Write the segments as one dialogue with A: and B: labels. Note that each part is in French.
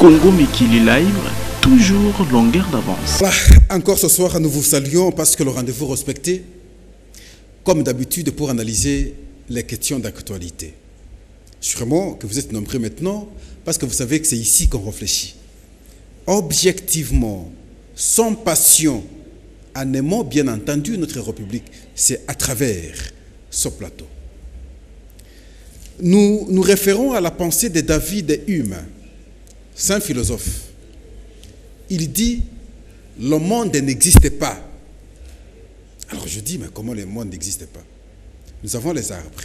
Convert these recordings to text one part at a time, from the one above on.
A: Congo Mikili Live, toujours longueur d'avance.
B: Voilà, encore ce soir, nous vous saluons parce que le rendez-vous respecté, comme d'habitude, pour analyser les questions d'actualité. Sûrement que vous êtes nombreux maintenant parce que vous savez que c'est ici qu'on réfléchit. Objectivement, sans passion, en aimant bien entendu notre République, c'est à travers ce plateau. Nous nous référons à la pensée de David Hume, saint philosophe. Il dit, le monde n'existe pas. Alors je dis, mais comment le monde n'existe pas? Nous avons les arbres,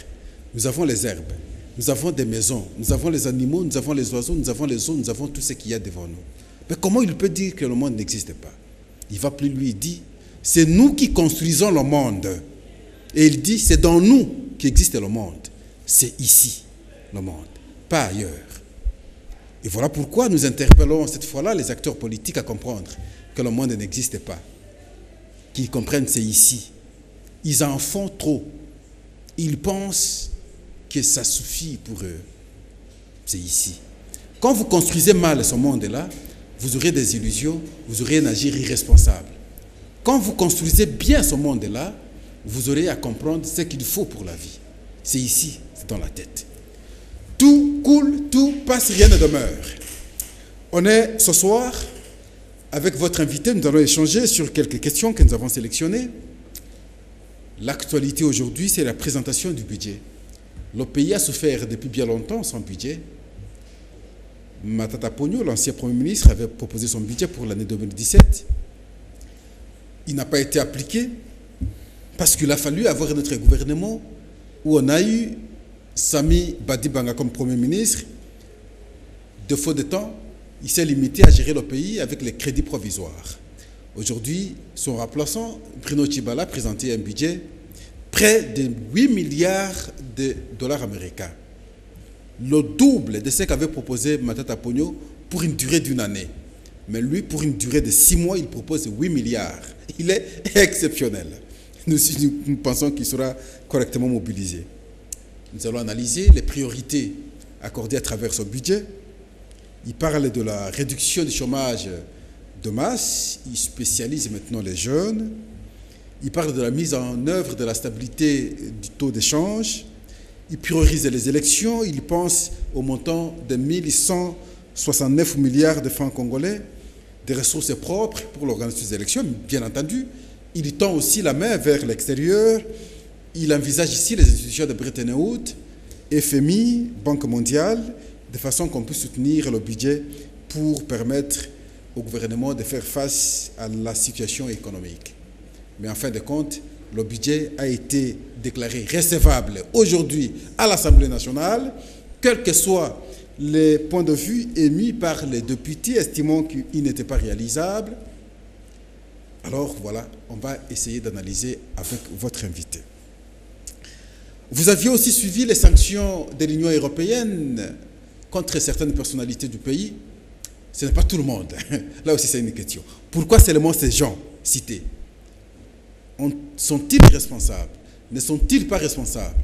B: nous avons les herbes, nous avons des maisons, nous avons les animaux, nous avons les oiseaux, nous avons les eaux, nous avons tout ce qu'il y a devant nous. Mais comment il peut dire que le monde n'existe pas? Il va plus lui, il dit, c'est nous qui construisons le monde. Et il dit, c'est dans nous qu'existe le monde. C'est ici, le monde, pas ailleurs. Et voilà pourquoi nous interpellons cette fois-là les acteurs politiques à comprendre que le monde n'existe pas. Qu'ils comprennent c'est ici. Ils en font trop. Ils pensent que ça suffit pour eux. C'est ici. Quand vous construisez mal ce monde-là, vous aurez des illusions, vous aurez un agir irresponsable. Quand vous construisez bien ce monde-là, vous aurez à comprendre ce qu'il faut pour la vie. C'est ici, c'est dans la tête. Tout coule, tout passe, rien ne demeure. On est ce soir, avec votre invité, nous allons échanger sur quelques questions que nous avons sélectionnées. L'actualité aujourd'hui, c'est la présentation du budget. Le pays a souffert depuis bien longtemps sans budget. Matata Ponyo, l'ancien Premier ministre, avait proposé son budget pour l'année 2017. Il n'a pas été appliqué parce qu'il a fallu avoir notre gouvernement où on a eu Sami Badibanga comme Premier ministre. De faute de temps, il s'est limité à gérer le pays avec les crédits provisoires. Aujourd'hui, son remplaçant, Bruno Tshibala, a présenté un budget près de 8 milliards de dollars américains. Le double de ce qu'avait proposé Matata Ponyo pour une durée d'une année. Mais lui, pour une durée de 6 mois, il propose 8 milliards. Il est exceptionnel. Nous pensons qu'il sera correctement mobilisé. Nous allons analyser les priorités accordées à travers ce budget. Il parle de la réduction du chômage de masse. Il spécialise maintenant les jeunes. Il parle de la mise en œuvre de la stabilité du taux d'échange. Il priorise les élections. Il pense au montant de 1169 milliards de francs congolais, des ressources propres pour l'organisation des élections. Bien entendu, il tend aussi la main vers l'extérieur. Il envisage ici les institutions de Bretton Woods, FMI, Banque mondiale, de façon qu'on puisse soutenir le budget pour permettre au gouvernement de faire face à la situation économique. Mais en fin de compte, le budget a été déclaré recevable aujourd'hui à l'Assemblée nationale, quels que soient les points de vue émis par les députés estimant qu'il n'était pas réalisable. Alors voilà, on va essayer d'analyser avec votre invité. Vous aviez aussi suivi les sanctions de l'Union européenne contre certaines personnalités du pays. Ce n'est pas tout le monde. Là aussi, c'est une question. Pourquoi seulement ces gens cités? Sont-ils responsables? Ne sont-ils pas responsables?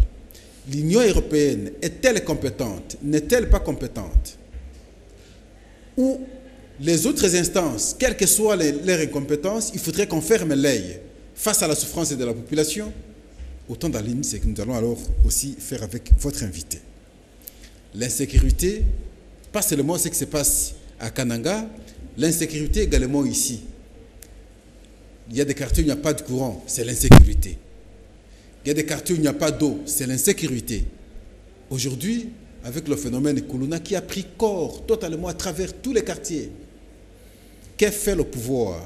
B: L'Union européenne est-elle compétente? N'est-elle pas compétente? Ou les autres instances, quelles que soient leurs incompétences, il faudrait qu'on ferme l'œil face à la souffrance de la population? Autant d'analyses, c'est que nous allons alors aussi faire avec votre invité. L'insécurité, pas seulement ce qui se passe à Kananga, l'insécurité également ici. Il y a des quartiers où il n'y a pas de courant, c'est l'insécurité. Il y a des quartiers où il n'y a pas d'eau, c'est l'insécurité. Aujourd'hui, avec le phénomène Kuluna qui a pris corps totalement à travers tous les quartiers, que fait le pouvoir?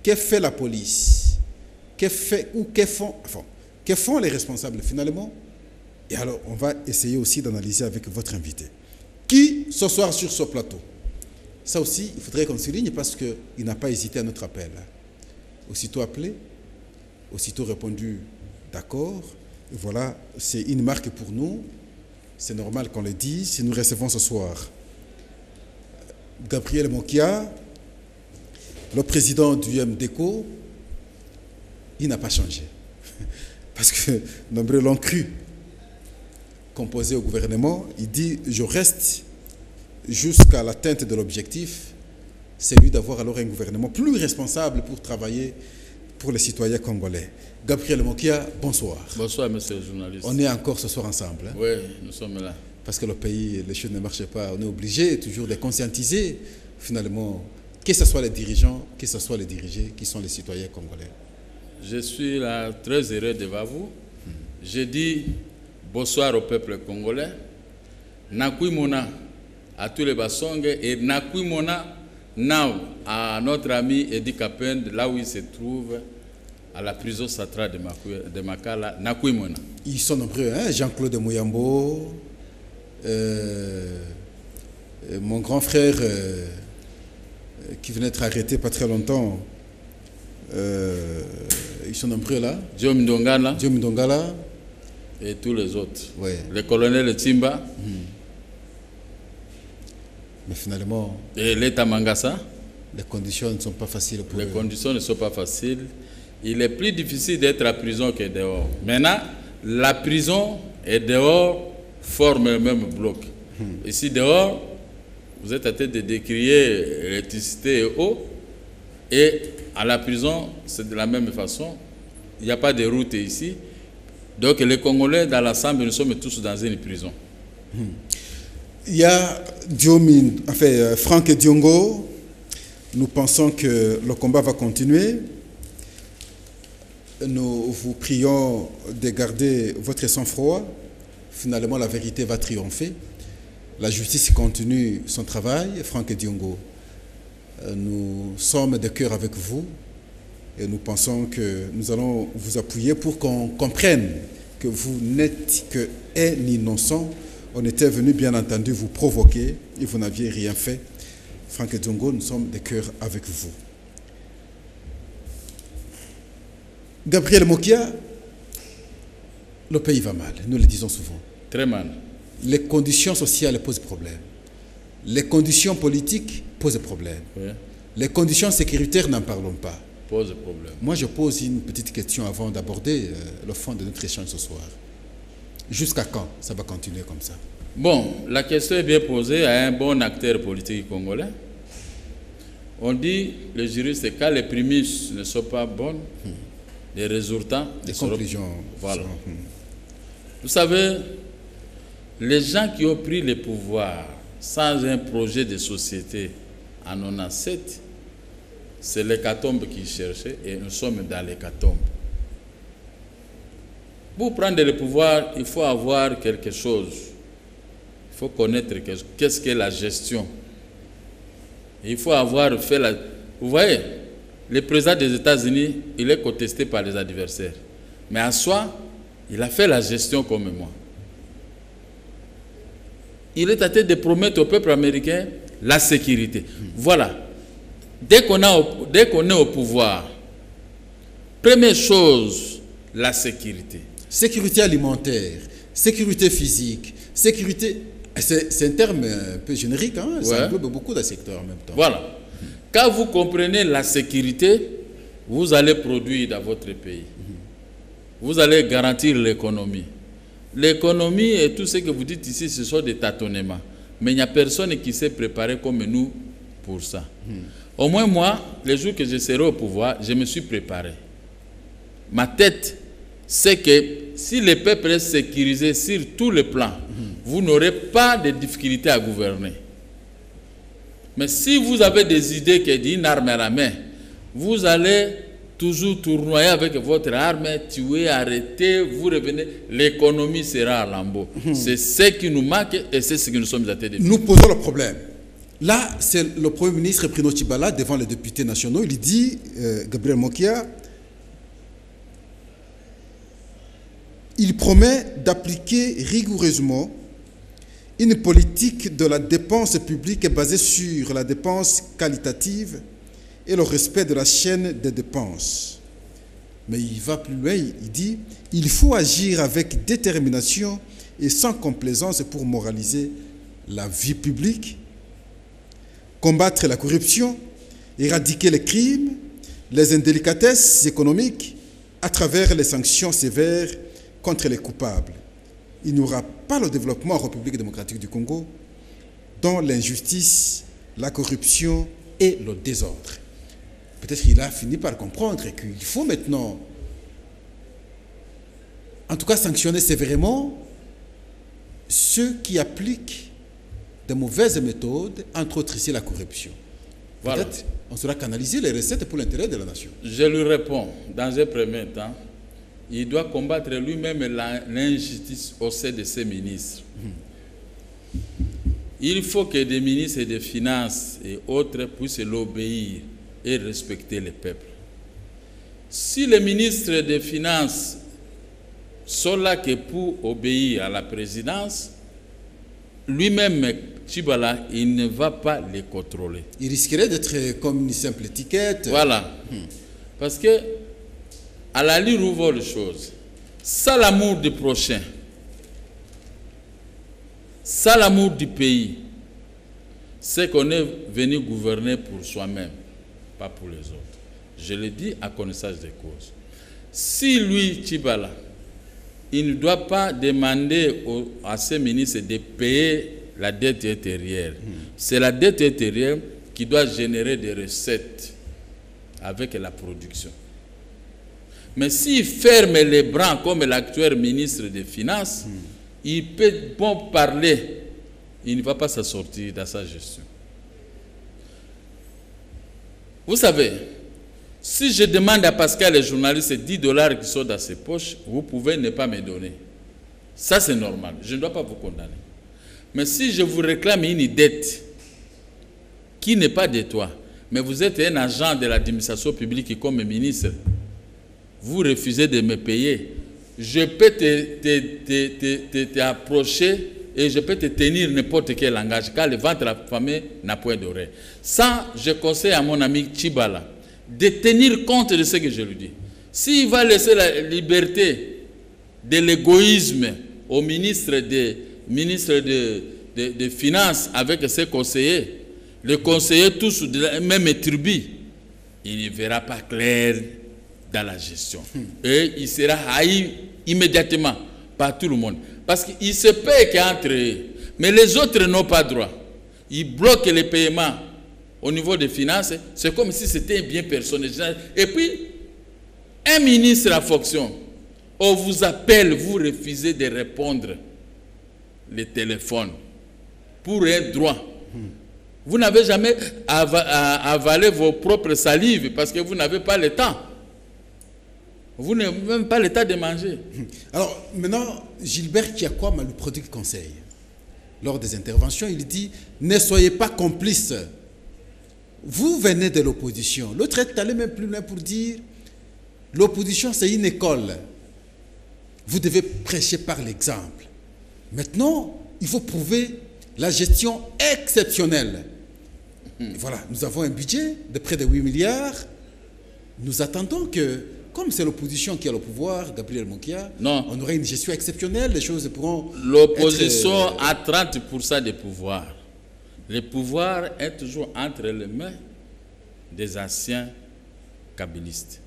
B: Que fait la police? Que font les responsables finalement? Et alors, on va essayer aussi d'analyser avec votre invité. Qui ce soir sur ce plateau? Ça aussi, il faudrait qu'on souligne parce qu'il n'a pas hésité à notre appel. Aussitôt appelé, aussitôt répondu d'accord. Et voilà, c'est une marque pour nous. C'est normal qu'on le dise. Si nous recevons ce soir Gabriel Mokia, le président du MDECO, il n'a pas changé. Parce que nombreux l'ont cru. Composé au gouvernement, il dit « je reste jusqu'à l'atteinte de l'objectif, c'est lui d'avoir alors un gouvernement plus responsable pour travailler pour les citoyens congolais. Gabriel Mokia, bonsoir.
C: Bonsoir, monsieur le journaliste.
B: On est encore ce soir ensemble. Hein?
C: Oui, nous sommes là.
B: Parce que le pays, les choses ne marchent pas. On est obligé toujours de conscientiser, finalement, que ce soit les dirigeants, que ce soit les dirigés, qui sont les citoyens congolais.
C: Je suis là très heureux devant vous. Je dis bonsoir au peuple congolais. Nakuimona à tous les Bassongues et Nakuimona now à notre ami Edi Kapend, là où il se trouve, à la prison centrale de Makala, Nakuimona.
B: Ils sont nombreux, hein? Jean-Claude Mouyambo, mon grand frère qui venait d'être arrêté pas très longtemps. Ils sont nombreux là.
C: Diom
B: Ndongala.
C: Et tous les autres.
B: Ouais.
C: Le colonel Timba.
B: Mais finalement,
C: et l'État Mangasa.
B: Les conditions ne sont pas faciles pour
C: eux.
B: Les
C: conditions ne sont pas faciles. Il est plus difficile d'être à prison que dehors. Maintenant, la prison et dehors forment le même bloc. Ici, dehors, vous êtes à tête de décrier l'électricité et eau. Et à la prison, c'est de la même façon. Il n'y a pas de route ici. Donc, les Congolais, dans l'ensemble, nous sommes tous dans une prison.
B: Il y a Franck Diongo. Nous pensons que le combat va continuer. Nous vous prions de garder votre sang-froid. Finalement, la vérité va triompher. La justice continue son travail. Franck Diongo, nous sommes de cœur avec vous et nous pensons que nous allons vous appuyer pour qu'on comprenne que vous n'êtes qu'un innocent. On était venu, bien entendu, vous provoquer et vous n'aviez rien fait. Franck Diongo, nous sommes de cœur avec vous. Gabriel Mokia, le pays va mal, nous le disons souvent.
C: Très mal.
B: Les conditions sociales posent problème. Les conditions politiques posent problème.
C: Oui.
B: Les conditions sécuritaires, n'en parlons pas.
C: Pose problème.
B: Moi, je pose une petite question avant d'aborder le fond de notre échange ce soir. Jusqu'à quand ça va continuer comme ça?
C: Bon, la question est bien posée à un bon acteur politique congolais. On dit, les juristes, quand les prémices ne sont pas bonnes, les résultats...
B: Les conclusions.
C: Voilà. Vous savez, les gens qui ont pris le pouvoir sans un projet de société en 1997, c'est l'hécatombe qu'ils cherchaient et nous sommes dans l'hécatombe. Pour prendre le pouvoir, il faut avoir quelque chose. Il faut connaître qu'est-ce qu'est la gestion. Il faut avoir fait la... Vous voyez, le président des États-Unis, il est contesté par les adversaires. Mais en soi, il a fait la gestion comme moi. Il est à tête de promettre au peuple américain la sécurité. Voilà. Dès qu'on est au pouvoir, première chose, la sécurité.
B: Sécurité alimentaire, sécurité physique, sécurité... C'est un terme un peu générique, hein? Ouais. Ça englobe beaucoup de secteurs en même temps.
C: Voilà. Quand vous comprenez la sécurité, vous allez produire dans votre pays. Vous allez garantir l'économie. L'économie et tout ce que vous dites ici, ce sont des tâtonnements. Mais il n'y a personne qui s'est préparé comme nous pour ça. Au moins moi, les jours que je serai au pouvoir, je me suis préparé. Ma tête, c'est que si le peuple est sécurisé sur tous les plans, vous n'aurez pas de difficulté à gouverner. Mais si vous avez des idées qui disent une arme à la main, vous allez toujours tournoyer avec votre arme, tuer, arrêter, vous revenez, l'économie sera à lambeau. C'est ce qui nous manque et c'est ce que nous sommes à tête de.
B: Nous posons le problème. Là, c'est le Premier ministre Bruno Tshibala devant les députés nationaux. Il dit, Gabriel Mokia, il promet d'appliquer rigoureusement une politique de la dépense publique basée sur la dépense qualitative et le respect de la chaîne des dépenses. Mais il va plus loin, il dit « Il faut agir avec détermination et sans complaisance pour moraliser la vie publique, combattre la corruption, éradiquer les crimes, les indélicatesses économiques à travers les sanctions sévères contre les coupables. Il n'y aura pas le développement en République démocratique du Congo dans l'injustice, la corruption et le désordre. Peut-être qu'il a fini par comprendre qu'il faut maintenant, en tout cas, sanctionner sévèrement ceux qui appliquent de mauvaises méthodes, entre autres ici la corruption.
C: Voilà.
B: Peut-être on saura canaliser les recettes pour l'intérêt de la nation.
C: Je lui réponds, dans un premier temps, il doit combattre lui-même l'injustice au sein de ses ministres. Il faut que des ministres des Finances et autres puissent l'obéir et respecter le peuple. Si les ministres des Finances sont là que pour obéir à la présidence, lui-même, Tchibala, il ne va pas les contrôler.
B: Il risquerait d'être comme une simple étiquette.
C: Voilà. Parce que, à la ligne où vont les choses, ça l'amour du prochain, ça l'amour du pays, c'est qu'on est venu gouverner pour soi-même, pas pour les autres. Je le dis à connaissance des causes. Si lui, Tchibala, il ne doit pas demander à ses ministres de payer la dette intérieure. C'est la dette intérieure qui doit générer des recettes avec la production. Mais s'il ferme les bras comme l'actuel ministre des Finances, il peut bon parler, il ne va pas s'en sortir dans sa gestion. Vous savez, si je demande à Pascal, les journalistes, 10 $ qui sont dans ses poches, vous pouvez ne pas me donner. Ça, c'est normal. Je ne dois pas vous condamner. Mais si je vous réclame une dette qui n'est pas de toi, mais vous êtes un agent de l'administration publique comme ministre, vous refusez de me payer, je peux t'approcher et je peux te tenir n'importe quel langage, car le ventre affamé n'a point d'oreille. Ça, je conseille à mon ami Tchibala de tenir compte de ce que je lui dis. S'il va laisser la liberté de l'égoïsme au ministre des Finances avec ses conseillers, les conseillers tous de la même tribu, il ne verra pas clair dans la gestion. Et il sera haï immédiatement par tout le monde. Parce qu'il se paye qu'entre eux. Mais les autres n'ont pas droit. Ils bloquent les paiements au niveau des finances. C'est comme si c'était un bien personnel. Et puis, un ministre en fonction, on vous appelle, vous refusez de répondre les téléphones pour un droit. Vous n'avez jamais avalé vos propres salives parce que vous n'avez pas le temps. Vous n'avez même pas le temps de manger.
B: Alors, maintenant, Gilbert Kiakwama lui prodigue conseil. Lors des interventions, il dit « Ne soyez pas complices. Vous venez de l'opposition. » L'autre est allé même plus loin pour dire « L'opposition, c'est une école. Vous devez prêcher par l'exemple. Maintenant, il faut prouver la gestion exceptionnelle. » Voilà, nous avons un budget de près de 8 milliards. Nous attendons que, comme c'est l'opposition qui a le pouvoir, Gabriel Monkia, on aura une gestion exceptionnelle, les choses pourront...
C: L'opposition a 30% de pouvoir. Le pouvoir est toujours entre les mains des anciens kabylistes.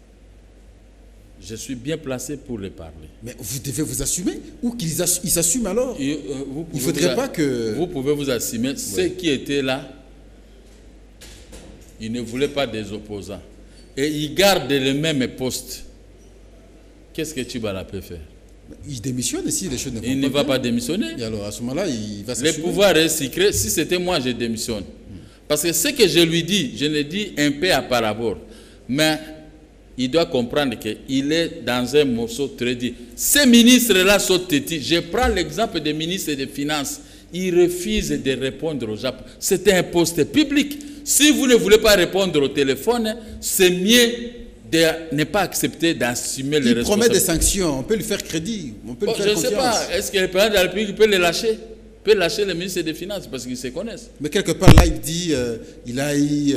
C: Je suis bien placé pour les parler.
B: Mais vous devez vous assumer ou qu'ils s'assument alors? Il ne faudrait pas que...
C: Vous pouvez vous assumer. Ouais. Ceux qui étaient là, ils ne voulaient pas des opposants. Et ils gardent le même poste. Qu'est-ce que Tchibala peut faire?
B: Il démissionne si les choses ne vont pas bien.
C: Il ne va pas démissionner.
B: Et alors à ce moment-là, il va s'assumer.
C: Le pouvoir est secret. Si c'était moi, je démissionne. Parce que ce que je lui dis, je le dis un peu à parabole. Mais il doit comprendre qu'il est dans un morceau très dit. Ces ministres-là sont têtus. Je prends l'exemple des ministres des Finances. Ils refusent de répondre au Japon. C'est un poste public. Si vous ne voulez pas répondre au téléphone, c'est mieux de ne pas accepter d'assumer les responsabilités.
B: Il promet des sanctions. On peut lui faire crédit. On peut lui faire confiance.
C: Je ne sais pas. Est-ce que le président de la République peut les lâcher? Peut lâcher les ministres des Finances parce qu'ils se connaissent.
B: Mais quelque part là, il dit il a eu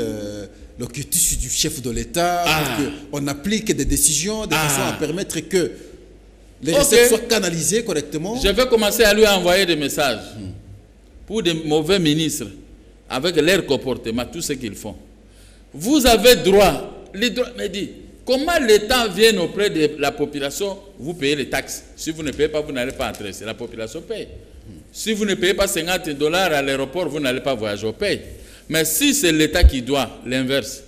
B: le quitus du chef de l'État. On applique des décisions de façon à permettre que les recettes soient canalisées correctement.
C: Je vais commencer à lui envoyer des messages pour des mauvais ministres avec leur comportement, tout ce qu'ils font. Vous avez droit. Les droits me dit, comment l'État vient auprès de la population, vous payez les taxes. Si vous ne payez pas, vous n'allez pas entrer. C'est la population paye. Si vous ne payez pas $50 à l'aéroport, vous n'allez pas voyager au pays. Mais si c'est l'État qui doit, l'inverse,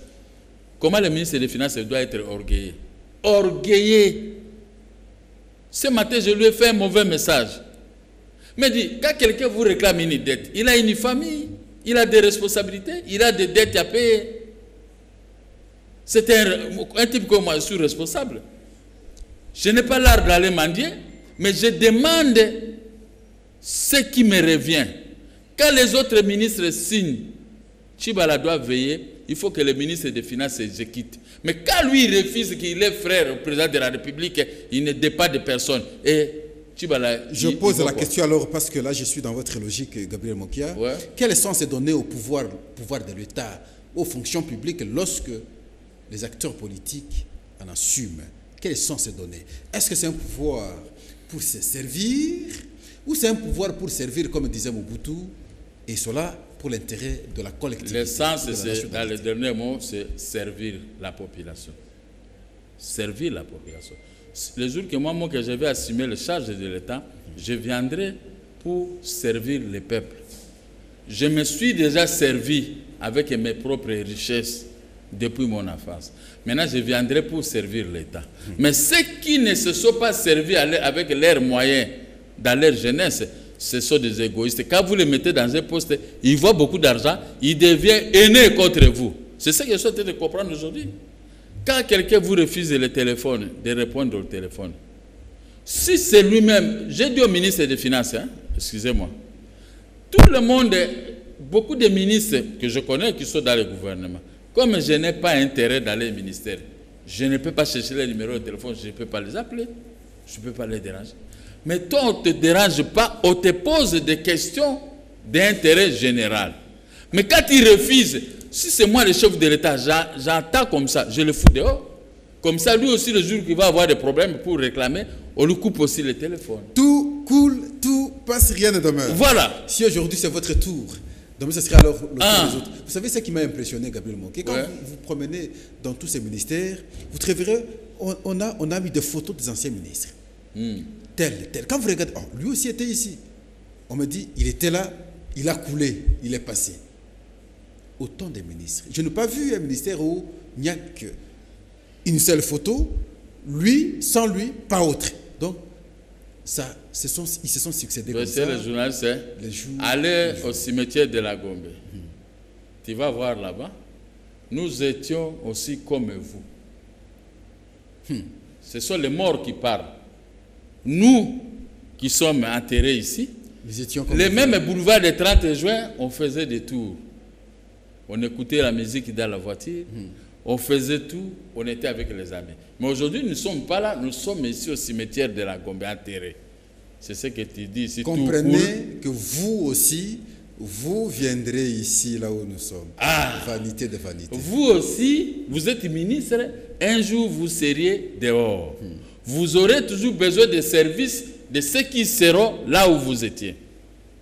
C: comment le ministre des Finances doit être orgueillé? Orgueillé. Ce matin, je lui ai fait un mauvais message. Il m'a dit, quand quelqu'un vous réclame une dette, il a une famille, il a des responsabilités, il a des dettes à payer. C'est un type comme moi, je suis responsable. Je n'ai pas l'art d'aller mendier, mais je demande ce qui me revient. Quand les autres ministres signent, Tchibala doit veiller, il faut que le ministre des Finances s'exécute. Mais quand lui refuse qu'il est frère au président de la République, il ne dépend de personne. Et Tchibala,
B: je pose la question alors, parce que là je suis dans votre logique, Gabriel Mokia.
C: Ouais.
B: Quel sens est donné au pouvoir de l'État, aux fonctions publiques, lorsque les acteurs politiques en assument? Quel sens est donné? Est-ce que c'est un pouvoir pour se servir, ou c'est un pouvoir pour servir, comme disait Mobutu, et cela pour l'intérêt de la collectivité?
C: L'essence, dans le dernier mot, c'est servir la population. Servir la population. Le jour que moi que je vais assumer les charges de l'État, je viendrai pour servir le peuple. Je me suis déjà servi avec mes propres richesses depuis mon enfance. Maintenant, je viendrai pour servir l'État. Mais ceux qui ne se sont pas servis avec leurs moyens dans leur jeunesse, ce sont des égoïstes. Quand vous les mettez dans un poste, ils voient beaucoup d'argent, ils deviennent haineux contre vous. C'est ce que je suis en train de comprendre aujourd'hui. Quand quelqu'un vous refuse le téléphone, de répondre au téléphone, si c'est lui-même, j'ai dit au ministre des Finances, excusez-moi, tout le monde, beaucoup de ministres que je connais qui sont dans le gouvernement, comme je n'ai pas intérêt d'aller au ministère, je ne peux pas chercher les numéros de téléphone, je ne peux pas les appeler, je ne peux pas les déranger. Mais toi, on ne te dérange pas, on te pose des questions d'intérêt général. Mais quand il refuse, si c'est moi le chef de l'État, j'entends comme ça, je le fous dehors. Comme ça, lui aussi, le jour qu'il va avoir des problèmes pour réclamer, on lui coupe aussi le téléphone.
B: Tout coule, tout passe, rien ne demeure.
C: Voilà.
B: Si aujourd'hui c'est votre tour, demain ce sera alors le tour des autres. Vous savez ce qui m'a impressionné, Gabriel Moké, quand vous promenez dans tous ces ministères, vous trouverez, on a mis des photos des anciens ministres. Tel. Quand vous regardez, lui aussi était ici. On me dit, il était là, il a coulé, il est passé. Autant de ministres. Je n'ai pas vu un ministère où il n'y a qu'une seule photo, lui, sans lui, pas autre. Donc, ils se sont succédés comme ça.
C: Les journalistes, allez au cimetière de la Gombe. Tu vas voir là-bas. Nous étions aussi comme vous. Ce sont les morts qui parlent. Nous, qui sommes enterrés ici, les mêmes boulevards du 30 juin, on faisait des tours. On écoutait la musique dans la voiture, on faisait tout, on était avec les amis. Mais aujourd'hui, nous ne sommes pas là, nous sommes ici au cimetière de la Gombe, enterrés. C'est ce que tu dis ici.
B: Comprenez que vous aussi, vous viendrez ici, là où nous sommes. Vanité de vanité.
C: Vous aussi, vous êtes ministre, un jour vous seriez dehors. Vous aurez toujours besoin des services de ceux qui seront là où vous étiez.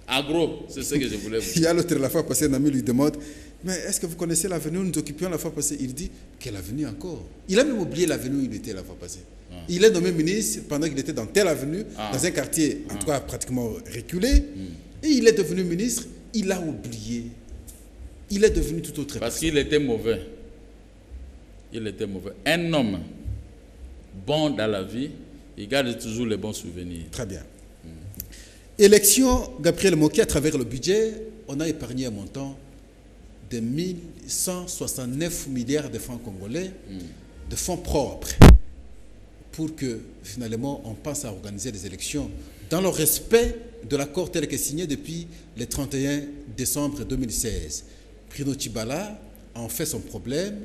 C: En gros, c'est ce que je voulais vous dire.
B: Il y a l'autre, la fois passée, un ami lui demande, mais est-ce que vous connaissez l'avenue où nous occupions la fois passée? Il dit, quelle avenue encore? Il a même oublié l'avenue où il était la fois passée. Il est nommé ministre pendant qu'il était dans telle avenue, dans un quartier, en tout cas pratiquement reculé, et il est devenu ministre, il a oublié. Il est devenu tout autre.
C: Parce qu'il était mauvais. Il était mauvais. Un homme bon dans la vie, il garde toujours les bons souvenirs.
B: Très bien. Élection, Gabriel Moké, à travers le budget, on a épargné un montant de 1169 milliards de francs congolais de fonds propres pour que finalement on pense à organiser des élections dans le respect de l'accord tel que signé depuis le 31 décembre 2016. Bruno Tchibala a en fait son problème.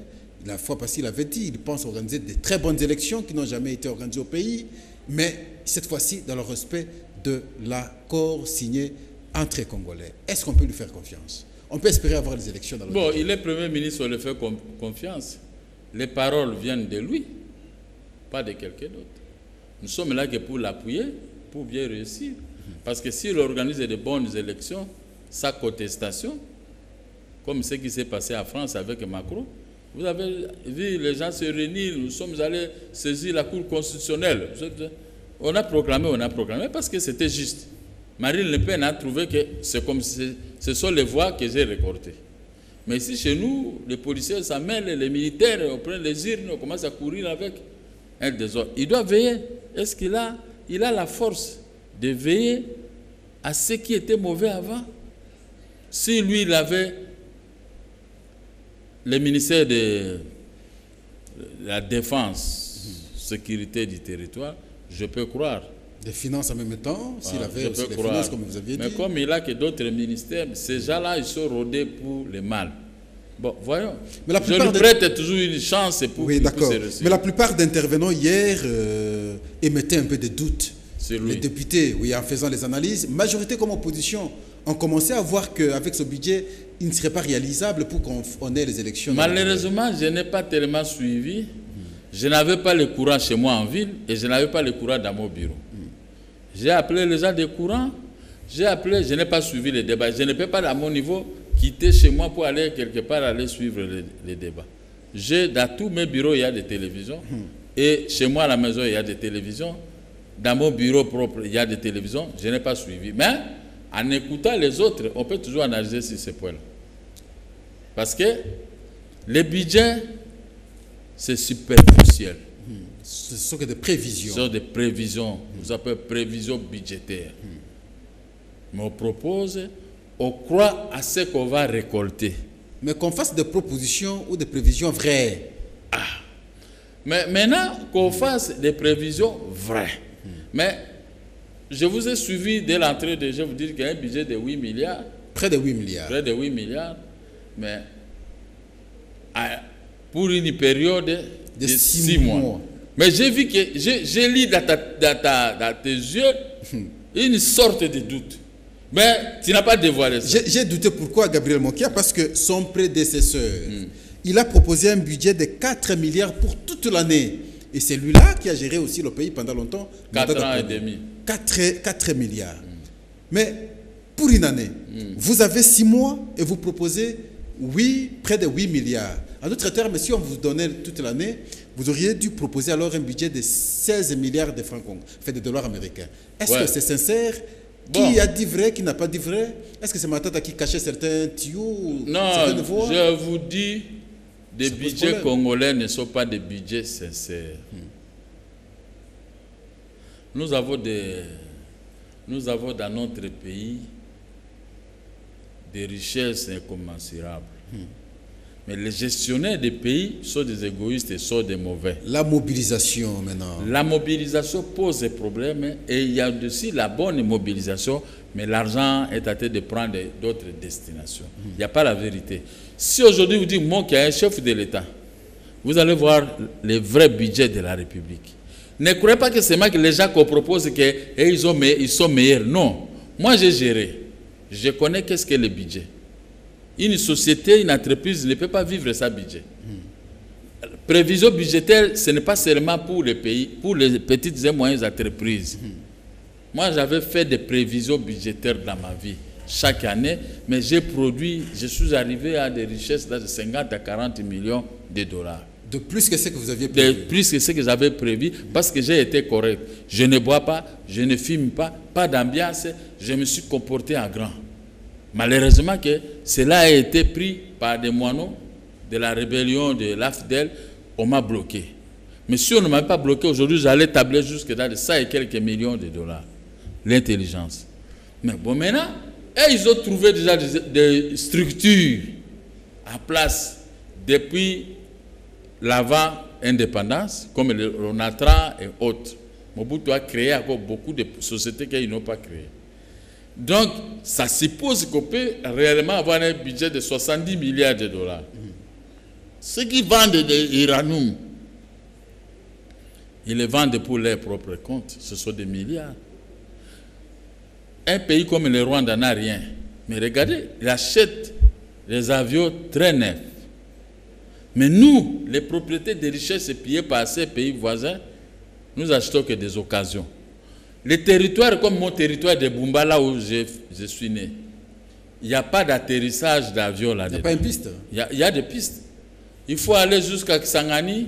B: La fois passée, il avait dit qu'il pense organiser de très bonnes élections qui n'ont jamais été organisées au pays, mais cette fois-ci dans le respect de l'accord signé entre les Congolais. Est-ce qu'on peut lui faire confiance? On peut espérer avoir les élections dans le pays.
C: Il est Premier ministre, on lui fait confiance. Les paroles viennent de lui, pas de quelqu'un d'autre. Nous sommes là que pour l'appuyer, pour bien réussir. Parce que s'il organise de bonnes élections, sa contestation, comme ce qui s'est passé en France avec Macron, vous avez vu les gens se réunir, nous sommes allés saisir la Cour constitutionnelle. On a proclamé parce que c'était juste. Marine Le Pen a trouvé que c'est comme si ce sont les voix que j'ai récoltées. Mais ici, chez nous, les policiers s'en mêlent, les militaires, on prend les urnes, on commence à courir avec un désordre. Il doit veiller. Est-ce qu'il a la force de veiller à ce qui était mauvais avant? Si lui, il avait le ministère de la Défense, Sécurité du territoire, je peux croire.
B: Des finances en même temps, s'il avait aussi des finances, comme vous aviez dit.
C: Mais comme il a que d'autres ministères, ces gens-là, ils sont rodés pour le mal. Bon, voyons. Mais je lui prête toujours une chance pour
B: oui, d'accord. Mais la plupart d'intervenants hier émettaient un peu de doutes.
C: C'est lui.
B: Les députés, oui, en faisant les analyses, majorité comme opposition, ont commencé à voir qu'avec ce budget, il ne serait pas réalisable pour qu'on ait les élections.
C: Malheureusement, je n'ai pas tellement suivi. Je n'avais pas le courant chez moi en ville et je n'avais pas le courant dans mon bureau. J'ai appelé les gens de courant, je n'ai pas suivi les débats. Je ne peux pas, à mon niveau, quitter chez moi pour aller quelque part, aller suivre les débats. Dans tous mes bureaux, il y a des télévisions. Et chez moi, à la maison, il y a des télévisions. Dans mon bureau propre, il y a des télévisions. Je n'ai pas suivi. Mais en écoutant les autres, on peut toujours analyser sur ces points-là. Parce que les budgets, c'est superficiel.
B: Ce sont que des prévisions.
C: Ce sont des prévisions. Vous appelez prévisions budgétaires. Mais on propose, on croit à ce qu'on va récolter.
B: Mais qu'on fasse des propositions ou des prévisions vraies.
C: Mais maintenant, qu'on fasse des prévisions vraies. Mais je vous ai suivi dès l'entrée de jeu, vous dire qu'il y a un budget de 8 milliards.
B: Près de 8 milliards.
C: Près de 8 milliards. Mais pour une période de 6 mois. Mais j'ai vu que, j'ai lu dans tes yeux une sorte de doute. Mais tu n'as pas dévoilé ça.
B: J'ai douté pourquoi, Gabriel Mokia? Parce que son prédécesseur, il a proposé un budget de 4 milliards pour toute l'année. Et c'est lui-là qui a géré aussi le pays pendant longtemps.
C: 4 ans et demi.
B: 4 milliards. Mais pour une année, vous avez 6 mois et vous proposez, près de 8 milliards. En d'autres termes, si on vous donnait toute l'année, vous auriez dû proposer alors un budget de 16 milliards de francs, fait de dollars américains. Est-ce que c'est sincère? Qui a dit vrai, qui n'a pas dit vrai? Est-ce que c'est Matata qui cachait certains tuyaux?
C: Non, je vous dis, des budgets congolais ne sont pas des budgets sincères. Nous avons dans notre pays des richesses incommensurables. Mais les gestionnaires des pays sont des égoïstes et sont des mauvais.
B: La mobilisation maintenant.
C: La mobilisation pose des problèmes et il y a aussi la bonne mobilisation, mais l'argent est à tête de prendre d'autres destinations. Il n'y a pas la vérité. Si aujourd'hui vous dites, moi qui est un chef de l'État, vous allez voir le vrai budget de la République. Ne croyez pas que c'est moi que les gens qu'on propose qu'ils sont meilleurs. Non. Moi j'ai géré. Je connais qu'est-ce qu'est le budget. Une société, une entreprise ne peut pas vivre sans budget. Prévision budgétaire, ce n'est pas seulement pour les pays, pour les petites et moyennes entreprises. Moi, j'avais fait des prévisions budgétaires dans ma vie, chaque année, mais je suis arrivé à des richesses de 50 à 40 millions de dollars.
B: De plus que ce que vous aviez prévu.
C: De plus que ce que j'avais prévu, parce que j'ai été correct. Je ne bois pas, je ne fume pas d'ambiance, je me suis comporté en grand. Malheureusement que cela a été pris par des moineaux de la rébellion de l'AFDEL, on m'a bloqué. Mais si on ne m'a pas bloqué aujourd'hui, j'allais tabler jusque dans 100 et quelques millions de dollars. L'intelligence. Mais bon, maintenant, ils ont trouvé déjà des structures en place depuis l'avant-indépendance, comme le Onatra et autres. Mobutu a créé encore beaucoup de sociétés qu'ils n'ont pas créées. Donc, ça suppose qu'on peut réellement avoir un budget de 70 milliards de dollars. Ceux qui vendent des uranium, ils les vendent pour leurs propres comptes. Ce sont des milliards. Un pays comme le Rwanda n'a rien. Mais regardez, il achète des avions très neufs. Mais nous, les propriétés des richesses pillées par ces pays voisins, nous achetons que des occasions. Les territoires comme mon territoire de Bumba, là où je suis né, il n'y a pas d'atterrissage d'avion là-dedans.
B: Il n'y a pas une piste?
C: Il y a des pistes. Il faut aller jusqu'à Kisangani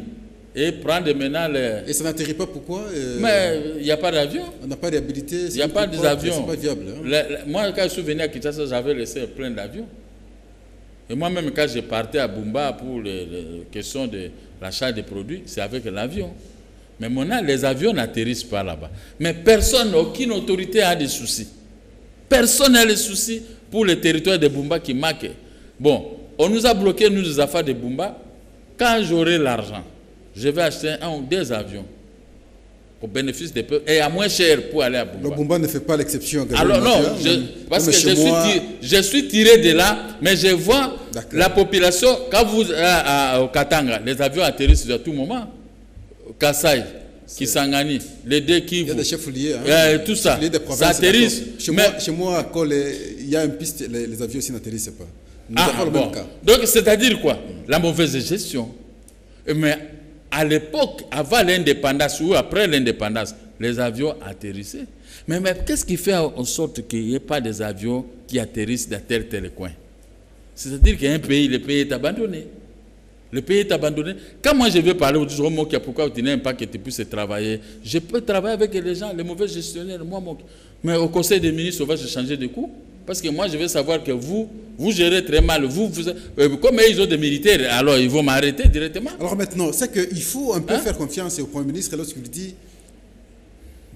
C: et prendre maintenant les...
B: Et ça n'atterrit pas, pourquoi
C: Mais il n'y a pas d'avion.
B: On n'a pas réhabilité.
C: Il n'y a pas d'avion.
B: C'est pas viable.
C: Moi, quand je suis venu à Kinshasa, j'avais laissé plein d'avions. Et moi-même, quand je partais à Bumba pour les questions de l'achat des produits, c'est avec l'avion. Mais maintenant, les avions n'atterrissent pas là-bas. Mais personne, aucune autorité a des soucis. Personne n'a les soucis pour le territoire de Bumba qui manque. Bon, on nous a bloqué, nous, les affaires de Bumba. Quand j'aurai l'argent, je vais acheter 1 ou 2 avions au bénéfice des peuples et à moins cher pour aller à Bumba.
B: Le Bumba ne fait pas l'exception.
C: Alors non, parce que je suis tiré de là, mais je vois la population, quand vous au Katanga, les avions atterrissent à tout moment. Kassai, Kisangani, les deux qui...
B: Il y a des chefs liés.
C: Tout ça, ça atterrisse.
B: Chez moi, à Col, il y a une piste, les avions aussi n'atterrissent pas. Nous n'avons pas le même cas.
C: Donc, c'est-à-dire quoi? La mauvaise gestion. Mais à l'époque, avant l'indépendance ou après l'indépendance, les avions atterrissaient. Mais qu'est-ce qui fait en sorte qu'il n'y ait pas des avions qui atterrissent dans tel coin? C'est-à-dire qu'un pays, le pays est abandonné. Le pays est abandonné. Quand moi je vais parler au discours, pourquoi tu n'aimes pas que tu puisses travailler? Je peux travailler avec les gens, les mauvais gestionnaires, mais au Conseil des ministres, on va se changer de coup. Parce que moi, je veux savoir que vous gérez très mal. Comme ils ont des militaires, alors ils vont m'arrêter directement.
B: Alors maintenant, c'est qu'il faut un peu faire confiance au Premier ministre lorsqu'il dit,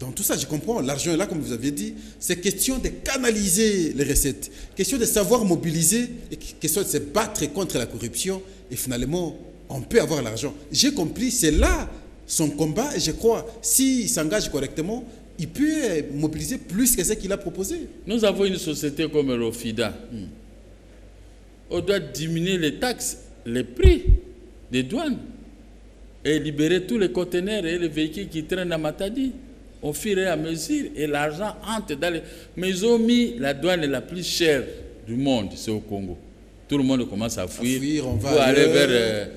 B: dans tout ça, je comprends, l'argent est là, comme vous aviez dit. C'est question de canaliser les recettes, question de savoir mobiliser, et question de se battre contre la corruption. Et finalement, on peut avoir l'argent. J'ai compris, c'est là son combat. Et je crois, s'il s'engage correctement, il peut mobiliser plus que ce qu'il a proposé.
C: Nous avons une société comme l'OFIDA. On doit diminuer les taxes, les prix des douanes et libérer tous les conteneurs et les véhicules qui traînent à Matadi au fur et à mesure. Et l'argent entre dans les... Mais ils ont mis la douane la plus chère du monde, c'est au Congo. Tout le monde commence à fuir
B: on va
C: pour aller vers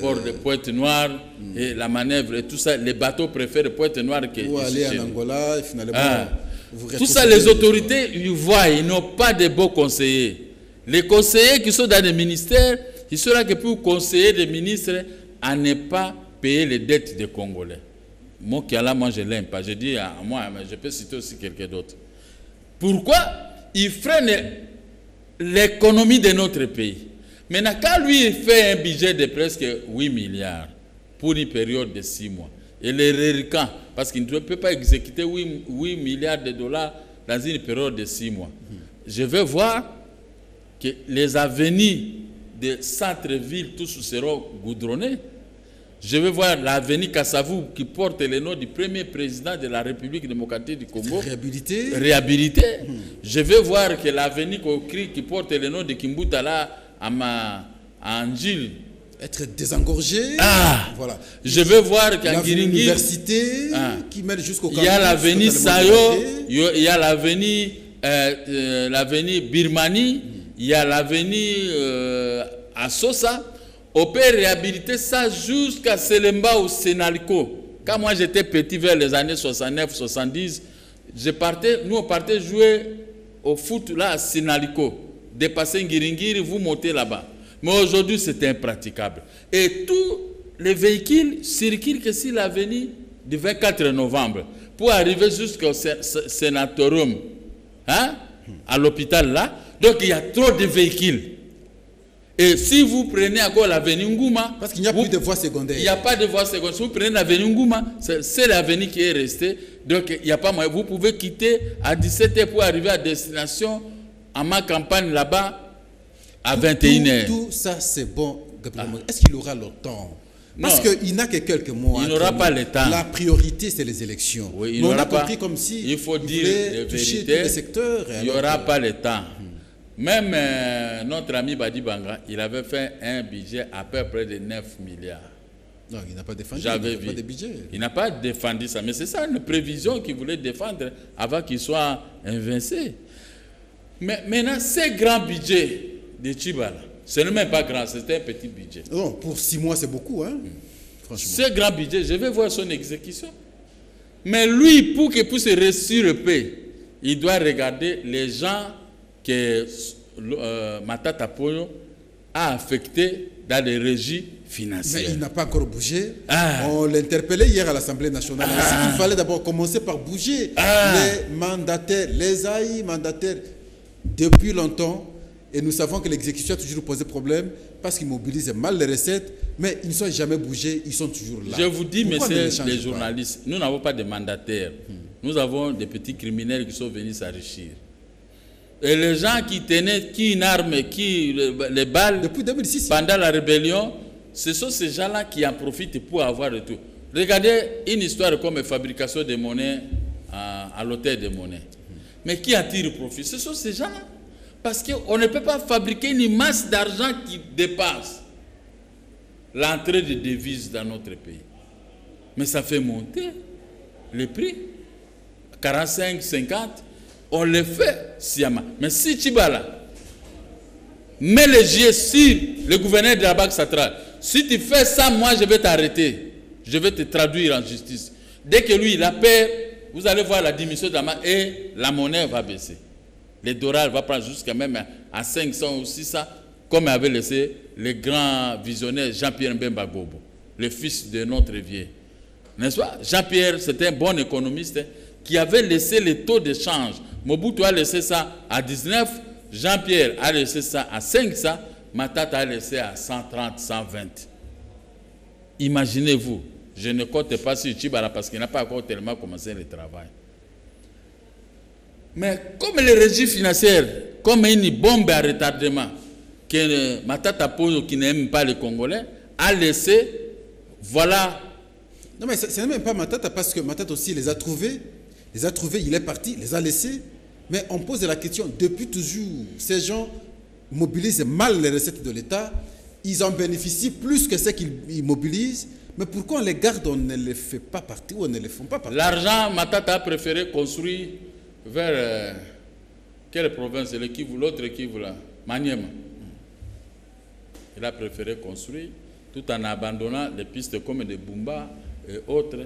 C: port de Pointe-Noire et la manœuvre et tout ça. Les bateaux préfèrent Pointe-Noire que...
B: Pour aller en Angola et finalement...
C: Tout ça, les autorités, ils voient, ils n'ont pas de beaux conseillers. Les conseillers qui sont dans les ministères, ils sont là que pour conseiller les ministres à ne pas payer les dettes des Congolais. Moi, je ne l'aime pas. Je dis à moi, mais je peux citer aussi quelqu'un d'autre. Pourquoi ils freinent l'économie de notre pays? Maintenant, quand lui il fait un budget de presque 8 milliards pour une période de 6 mois, et les reliquats, parce qu'il ne peut pas exécuter 8 milliards de dollars dans une période de 6 mois, je vais voir que les avenirs des centres-villes, tous seront goudronnés. Je vais voir l'avenue Kassavou qui porte le nom du premier président de la République démocratique du Congo. Réhabilité. Je vais voir que l'avenue Kokri qui porte le nom de Kimbutala à Anjil.
B: Être désengorgé.
C: Voilà. Je vais voir qu'à
B: l'université qui mène jusqu'au
C: il y a l'avenue Sayo, il y a l'avenue Birmanie, il y a l'avenue Assosa. On peut réhabiliter ça jusqu'à Selemba ou Senalco. Quand moi j'étais petit vers les années 69-70, nous on partait jouer au foot là à Senalco. Dépasser Ngiringiri, vous montez là-bas. Mais aujourd'hui c'est impraticable. Et tous les véhicules circulent que si l'avenue du 24 novembre pour arriver jusqu'au sénatorium, à l'hôpital là. Donc il y a trop de véhicules. Et si vous prenez encore l'avenue Ngouma...
B: Parce qu'il n'y a plus de voies secondaires.
C: Il n'y a pas de voies secondaires. Si vous prenez l'avenue Ngouma, c'est l'avenue qui est restée. Donc, il n'y a pas moyen. Vous pouvez quitter à 17h pour arriver à destination, à ma campagne là-bas, à 21h.
B: Tout ça, c'est bon, Gabriel. Est-ce qu'il aura le temps? Parce qu'il n'a que quelques mois.
C: Il n'aura pas le temps.
B: La priorité, c'est les élections.
C: Oui, il n'aura pas.
B: Comme si
C: il faut dire la vérité. Il n'y aura pas le temps. Même notre ami Badi Banga, il avait fait un budget à peu près de 9 milliards.
B: Non, il n'a pas défendu.
C: J'avais vu. Il n'a pas défendu ça. Mais c'est ça une prévision qu'il voulait défendre avant qu'il soit invincé. Mais maintenant, ces grands budgets de Tchibala, ce n'est même pas grand, c'était un petit budget.
B: Non, pour 6 mois, c'est beaucoup, hein, franchement.
C: Ce grand budget, je vais voir son exécution. Mais lui, pour qu'il puisse réussir le pays, il doit regarder les gens que Matata Poyo a affecté dans les régies financières.
B: Mais il n'a pas encore bougé.
C: Ah.
B: On l'interpellait hier à l'Assemblée nationale. Il fallait d'abord commencer par bouger les mandataires, les AI mandataires depuis longtemps. Et nous savons que l'exécution a toujours posé problème parce qu'ils mobilisent mal les recettes, mais ils ne sont jamais bougés, ils sont toujours là.
C: Je vous dis,
B: pourquoi
C: messieurs les journalistes, nous n'avons pas de mandataires. Nous avons des petits criminels qui sont venus s'enrichir. Et les gens qui tenaient, qui une arme, qui les balles,
B: depuis 2006,
C: pendant la rébellion, ce sont ces gens-là qui en profitent pour avoir le tout. Regardez une histoire comme la fabrication de monnaie à l'hôtel de monnaie. Mais qui en tire profit? Ce sont ces gens-là. Parce qu'on ne peut pas fabriquer une masse d'argent qui dépasse l'entrée de devises dans notre pays. Mais ça fait monter les prix. 45, 50, on le fait sciemment. Mais si Tchibala met les yeux sur le gouverneur de la Banque centrale, si tu fais ça, moi je vais t'arrêter. Je vais te traduire en justice. Dès que lui, il a paix, vous allez voir la diminution de la masse et la monnaie va baisser. Le dollar va prendre jusqu'à même à 500 ou 600, comme avait laissé le grand visionnaire Jean-Pierre Mbemba Gobo, le fils de notre vieux. N'est-ce pas? Jean-Pierre, c'était un bon économiste qui avait laissé les taux de change. Mobutu a laissé ça à 19, Jean-Pierre a laissé ça à 500, Matata a laissé à 130, 120. Imaginez-vous, je ne compte pas sur Tchibala parce qu'il n'a pas encore tellement commencé le travail. Mais comme les régies financières, comme une bombe à retardement, que Matata Ponyo, qui n'aime pas les Congolais, a laissé, voilà.
B: Non mais ce n'est même pas Matata, parce que Matata aussi les a trouvés, il est parti, les a laissés. Mais on pose la question, depuis toujours, ces gens mobilisent mal les recettes de l'État, ils en bénéficient plus que ce qu'ils mobilisent, mais pourquoi on les garde, on ne les fait pas partir ou on ne les font pas partir? L'argent,
C: Matata a préféré construire vers quelle province? L'autre Kivu là, Maniema. Il a préféré construire tout en abandonnant les pistes comme des Bumba et autres.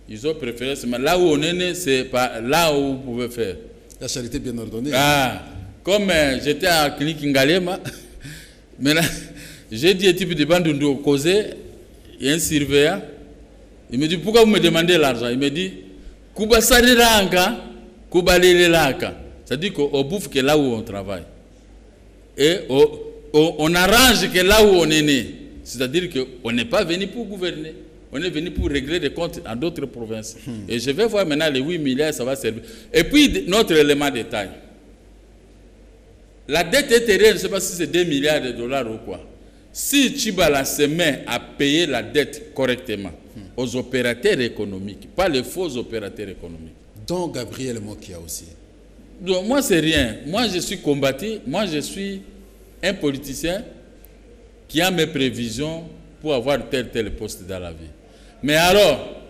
C: Ils ont préféré, mais là où on est né, c'est pas là où vous pouvez faire.
B: La charité bien ordonnée.
C: Ah, comme j'étais à la clinique Ngalema, mais là, j'ai dit un type de Bandundu au causé, il y a un surveillant, il me dit pourquoi vous me demandez l'argent? Il me dit Kuba Sariranga, Kuba Lelelaka. C'est-à-dire qu'on bouffe que là où on travaille. Et on arrange que là où on est né. C'est-à-dire qu'on n'est pas venu pour gouverner. On est venu pour régler des comptes dans d'autres provinces. Et je vais voir maintenant les 8 milliards, ça va servir. Et puis, notre élément de taille. La dette intérieure, je ne sais pas si c'est 2 milliards de dollars ou quoi. Si Tchibala se met à payer la dette correctement aux opérateurs économiques, pas les faux opérateurs économiques.
B: Dont Gabriel Mokia aussi.
C: Donc, moi, c'est rien. Moi, je suis combattu. Moi, je suis un politicien qui a mes prévisions pour avoir tel poste dans la vie. Mais alors,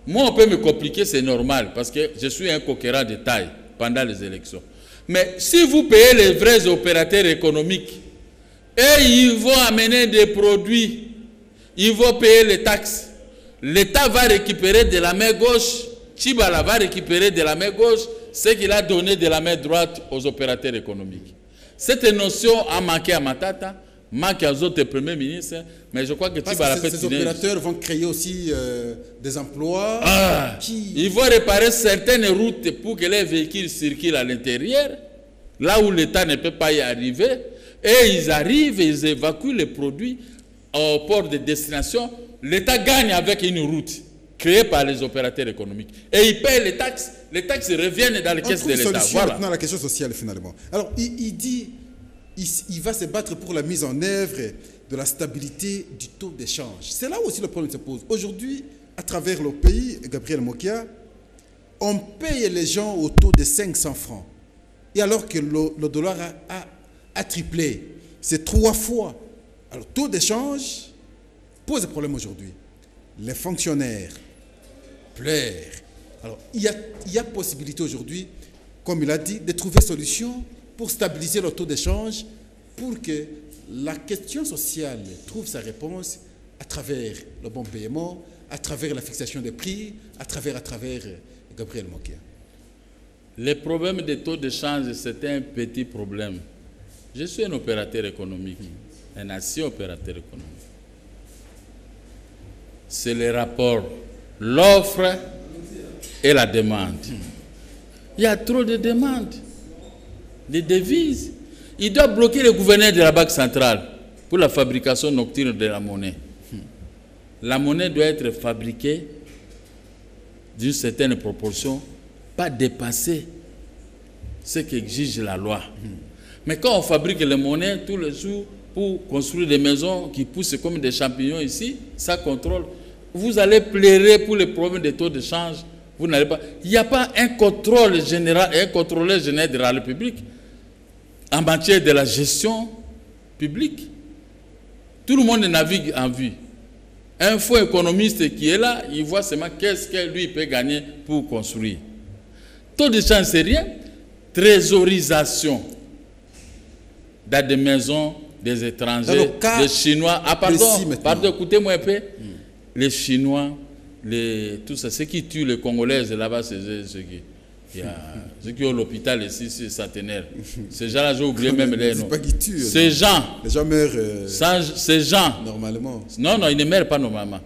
C: moi, on peut me compliquer, c'est normal, parce que je suis un conquérant de taille pendant les élections. Mais si vous payez les vrais opérateurs économiques, et ils vont amener des produits, ils vont payer les taxes, l'État va récupérer de la main gauche, Tchibala va récupérer de la main gauche ce qu'il a donné de la main droite aux opérateurs économiques. Cette notion a manqué à Matata, manque aux autres premiers ministres, mais je crois que Tchibala peut...
B: Ces opérateurs vont créer aussi des emplois
C: Ils vont réparer certaines routes pour que les véhicules circulent à l'intérieur, là où l'État ne peut pas y arriver, et ils arrivent et ils évacuent les produits au port de destination. L'État gagne avec une route créée par les opérateurs économiques. Et ils payent les taxes reviennent dans les caisses de l'État.
B: Voilà. Maintenant, la question sociale, finalement. Alors, il dit... Il va se battre pour la mise en œuvre de la stabilité du taux d'échange. C'est là aussi le problème se pose. Aujourd'hui, à travers le pays, Gabriel Mokia, on paye les gens au taux de 500 francs. Et alors que le dollar a triplé, c'est 3 fois. Alors, le taux d'échange pose un problème aujourd'hui. Les fonctionnaires pleurent. Alors, il y a possibilité aujourd'hui, comme il a dit, de trouver solution pour stabiliser le taux d'échange, pour que la question sociale trouve sa réponse à travers le bon paiement, à travers la fixation des prix, à travers Gabriel Mokia.
C: Le problème des taux d'échange, c'est un petit problème. Je suis un opérateur économique, un ancien opérateur économique. C'est le rapport, l'offre et la demande. Il y a trop de demandes, de devises. Il doit bloquer le gouverneur de la Banque centrale pour la fabrication nocturne de la monnaie. La monnaie doit être fabriquée d'une certaine proportion, pas dépasser ce qu'exige la loi. Mais quand on fabrique les monnaies tous les jours pour construire des maisons qui poussent comme des champignons ici, ça contrôle. Vous allez plairer pour les problèmes des taux de change. Vous n'allez pas. Il n'y a pas un contrôle général et un contrôleur général de la République en matière de la gestion publique. Tout le monde navigue en vue. Un faux économiste qui est là, il voit seulement qu'est-ce que lui peut gagner pour construire. Taux de change, c'est rien. Trésorisation dans des maisons des étrangers, des Chinois. Ah, pardon, écoutez-moi un peu. Les Chinois, tout ça, ceux qui tuent les Congolais là-bas, c'est ceux qui ont l'hôpital ici, c'est centenaire. Ces gens-là, j'ai oublié même les noms.
B: Pas qui tuent.
C: Ces gens.
B: Les gens meurent.
C: Ces gens.
B: Normalement.
C: Non, ils ne meurent pas normalement.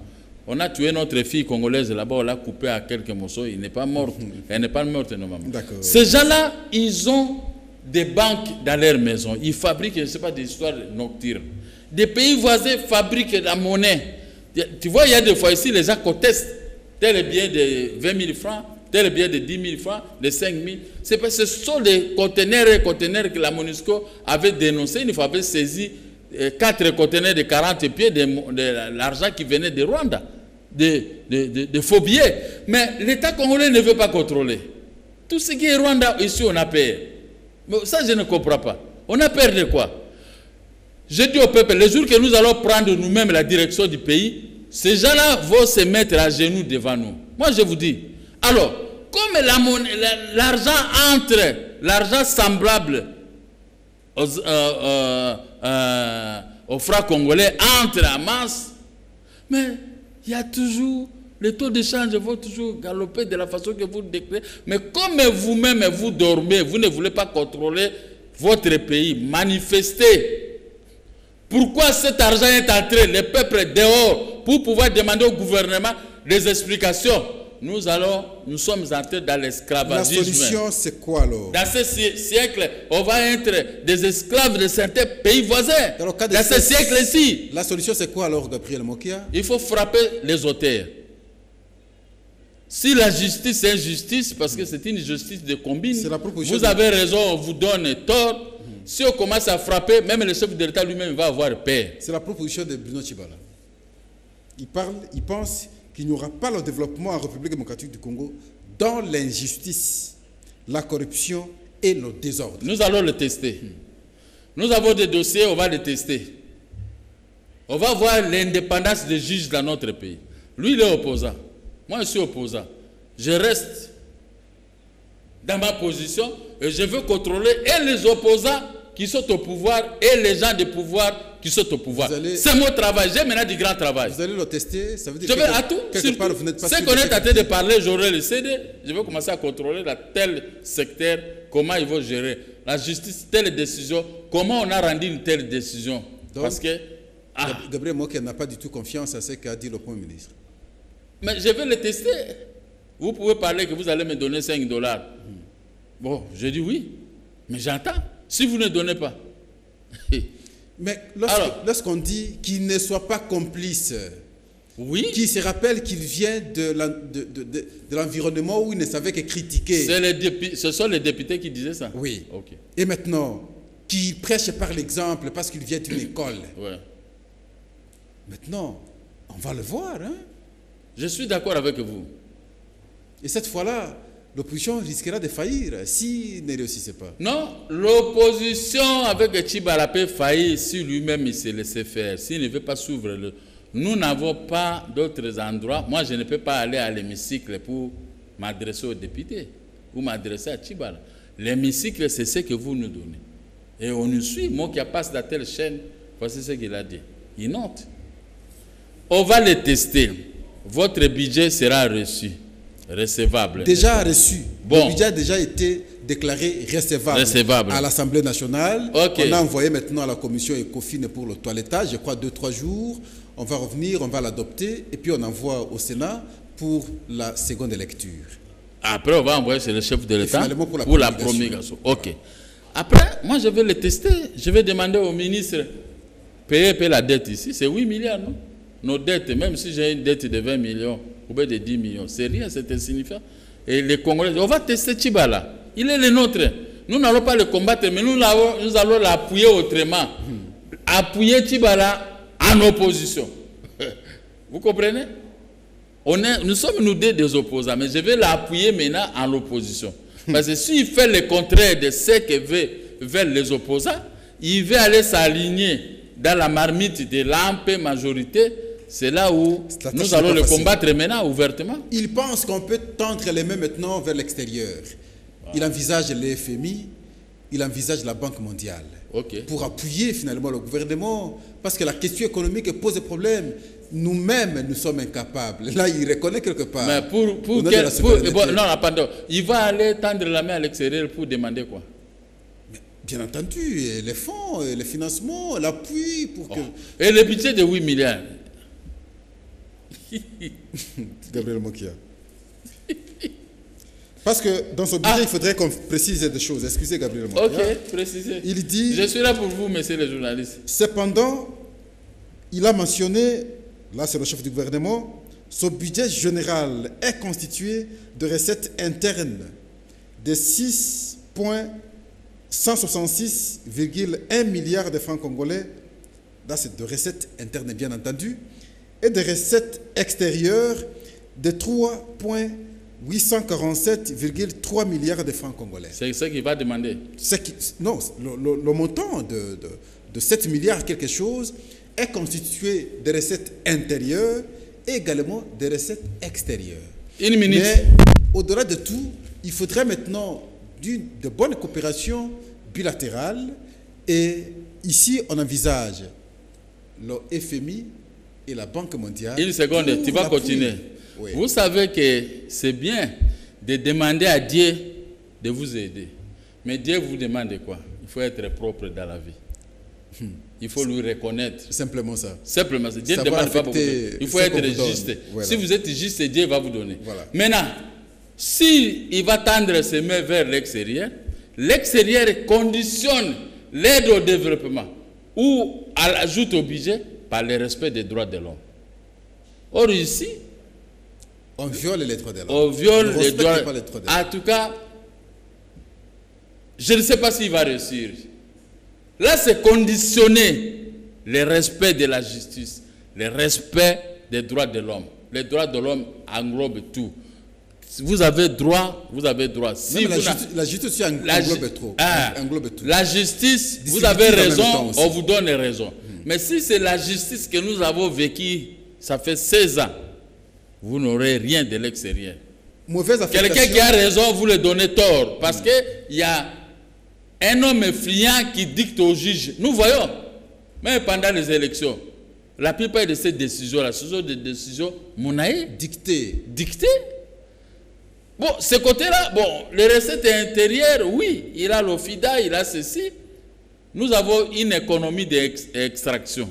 C: On a tué notre fille congolaise là-bas, on l'a coupée à quelques morceaux, elle n'est pas morte. Elle n'est pas morte normalement. Ces gens-là, ils ont des banques dans leur maison. Ils fabriquent, je ne sais pas, des histoires nocturnes. Des pays voisins fabriquent la monnaie. Tu vois, il y a des fois ici, les gens contestent tel bien de 20 000 francs, tel bien de 10 000 francs, de 5 000. C'est parce que ce sont des conteneurs et conteneurs que la MONUSCO avait dénoncé. Une fois avait saisi 4 conteneurs de 40 pieds de l'argent qui venait de Rwanda, de faux billets. Mais l'État congolais ne veut pas contrôler. Tout ce qui est Rwanda, ici, on a peur. Mais ça, je ne comprends pas. On a peur de quoi? Je dis au peuple, le jour que nous allons prendre nous-mêmes la direction du pays, ces gens-là vont se mettre à genoux devant nous. Moi, je vous dis, alors, comme l'argent entre, l'argent semblable aux francs congolais entre en masse, mais il y a toujours, les taux de change vont toujours galoper de la façon que vous déclarez. Mais comme vous-même, vous dormez, vous ne voulez pas contrôler votre pays, manifestez. Pourquoi cet argent est entré, le peuple dehors, pour pouvoir demander au gouvernement des explications? Nous sommes entrés dans l'esclavagisme.
B: La solution, c'est quoi alors?
C: Dans ce siècle, on va être des esclaves de certains pays voisins. Dans ce siècle-ci.
B: La solution, c'est quoi alors, Gabriel Mokia?
C: Il faut frapper les auteurs. Si la justice est injustice, parce que c'est une justice de combine, vous avez raison, on vous donne tort. Si on commence à frapper, même le chef de l'État lui-même va avoir peur.
B: C'est la proposition de Bruno Tshibala. Il pense qu'il n'y aura pas le développement en République démocratique du Congo dans l'injustice, la corruption et le désordre. Nous allons le tester. Nous avons des dossiers, on va les tester. On va voir l'indépendance des juges dans notre pays. Lui, il est opposant. Moi, je suis opposant. Je reste dans ma position et je veux contrôler et les opposants qui sont au pouvoir et les gens du pouvoir qui sont au pouvoir. C'est mon travail. J'ai maintenant du grand travail. Vous allez le tester. Ça veut dire
C: je vais à tout. Quelque part, vous n'êtes pas ce qu'on est en train de parler, j'aurai le CD. Je vais commencer à contrôler dans tel secteur, comment ils vont gérer. La justice, telle décision, comment on a rendu une telle décision.
B: Donc, parce que Gabriel Mokia n'a pas du tout confiance à ce qu'a dit le Premier ministre.
C: Mais je vais le tester. Vous pouvez parler que vous allez me donner $5. Bon, je dis oui, mais j'entends. Si vous ne donnez pas.
B: Mais lorsqu'on dit qu'il ne soit pas complice,
C: oui,
B: qu'il se rappelle qu'il vient de l'environnement où il ne savait que critiquer.
C: Ce sont les députés qui disaient ça?
B: Oui.
C: Okay.
B: Et maintenant, qu'il prêche par l'exemple parce qu'il vient d'une école.
C: Ouais.
B: Maintenant, on va le voir. Hein?
C: Je suis d'accord avec vous.
B: Et cette fois-là, l'opposition risquera de faillir s'il ne réussissait pas.
C: Non, l'opposition avec Tshibala peut faillir si lui-même il se laissait faire, s'il ne veut pas s'ouvrir. Nous n'avons pas d'autres endroits. Moi, je ne peux pas aller à l'hémicycle pour m'adresser aux députés ou m'adresser à Tshibala. L'hémicycle, c'est ce que vous nous donnez. Et on nous suit. Moi qui passe dans telle chaîne, voici ce qu'il a dit. Il note. On va les tester. Votre budget sera reçu. Recevable.
B: Déjà reçu. Le budget a déjà été déclaré recevable à l'Assemblée nationale.
C: Okay.
B: On a envoyé maintenant à la commission ECOFIN pour le toilettage, je crois 2-3 jours. On va revenir, on va l'adopter et puis on envoie au Sénat pour la seconde lecture.
C: Après, on va envoyer chez le chef de l'État
B: pour la promulgation.
C: Ok. Après, moi, je vais le tester. Je vais demander au ministre, payer la dette ici. C'est 8 milliards, non? Nos dettes, même si j'ai une dette de 20 millions ou bien de 10 millions, c'est rien, c'est insignifiant. Et les Congolais, on va tester Tchibala. Il est le nôtre. Nous n'allons pas le combattre, mais nous allons l'appuyer autrement. Appuyer Tchibala en opposition. Vous comprenez? Nous sommes nous des opposants, mais je vais l'appuyer maintenant en opposition. Parce que s'il fait le contraire de ce que veulent les opposants, il va aller s'aligner dans la marmite de l'AMP majorité. C'est là où nous allons le combattre maintenant ouvertement.
B: Il pense qu'on peut tendre les mains maintenant vers l'extérieur. Il envisage le FMI, il envisage la Banque mondiale. Pour appuyer finalement le gouvernement, parce que la question économique pose des problèmes. Nous-mêmes, nous sommes incapables. Là, il reconnaît quelque part.
C: Mais non, pardon. Il va aller tendre la main à l'extérieur pour demander quoi?
B: Bien entendu, les fonds, les financements, l'appui pour que...
C: Et le budget de 8 milliards.
B: Gabriel Mokia. Parce que dans son budget, il faudrait qu'on précise des choses. Excusez Gabriel Mokia.
C: Ok, précisez.
B: Il dit...
C: Je suis là pour vous, messieurs les journalistes.
B: Cependant, il a mentionné, là c'est le chef du gouvernement, son budget général est constitué de recettes internes de 6,166,1 milliards de francs congolais. Là c'est de recettes internes bien entendu. Et de recettes extérieures de 3,847,3 milliards de francs congolais.
C: C'est ce qu'il va demander.
B: Non, le montant de 7 milliards quelque chose est constitué de recettes intérieures et également de recettes extérieures.
C: Une minute.
B: Mais au-delà de tout, il faudrait maintenant de bonnes coopérations bilatérales. Et ici, on envisage le FMI et la Banque mondiale.
C: Une seconde, tu vas continuer. Oui. Vous savez que c'est bien de demander à Dieu de vous aider. Mais Dieu vous demande quoi? Il faut être propre dans la vie. Il faut lui reconnaître.
B: Simplement ça.
C: Simplement ça. Dieu ne demande pas beaucoup. Il faut être juste. Voilà. Si vous êtes juste, Dieu va vous donner. Voilà. Maintenant, s'il va tendre ses mains vers l'extérieur, l'extérieur conditionne l'aide au développement ou ajoute au budget par le respect des droits de l'homme. Or ici,
B: on viole les droits de l'homme.
C: On viole les droits de l'homme. En tout cas, je ne sais pas s'il va réussir. Là, c'est conditionner le respect de la justice, le respect des droits de l'homme. Les droits de l'homme englobent tout. Vous avez droit, vous avez droit. Si
B: la justice englobe trop. Englobe tout.
C: La justice, vous avez raison, on vous donne raison. Mais si c'est la justice que nous avons vécue, ça fait 16 ans, vous n'aurez rien de l'extérieur. Quelqu'un qui a raison, vous le donnez tort. Parce qu'il y a un homme influent qui dicte aux juges. Nous voyons, même pendant les élections, la plupart de ces décisions-là, ce sont des décisions monnaie dictées. Bon, ce côté-là, bon, les recettes intérieures, oui, il a l'OFIDA, il a ceci. Nous avons une économie d'extraction.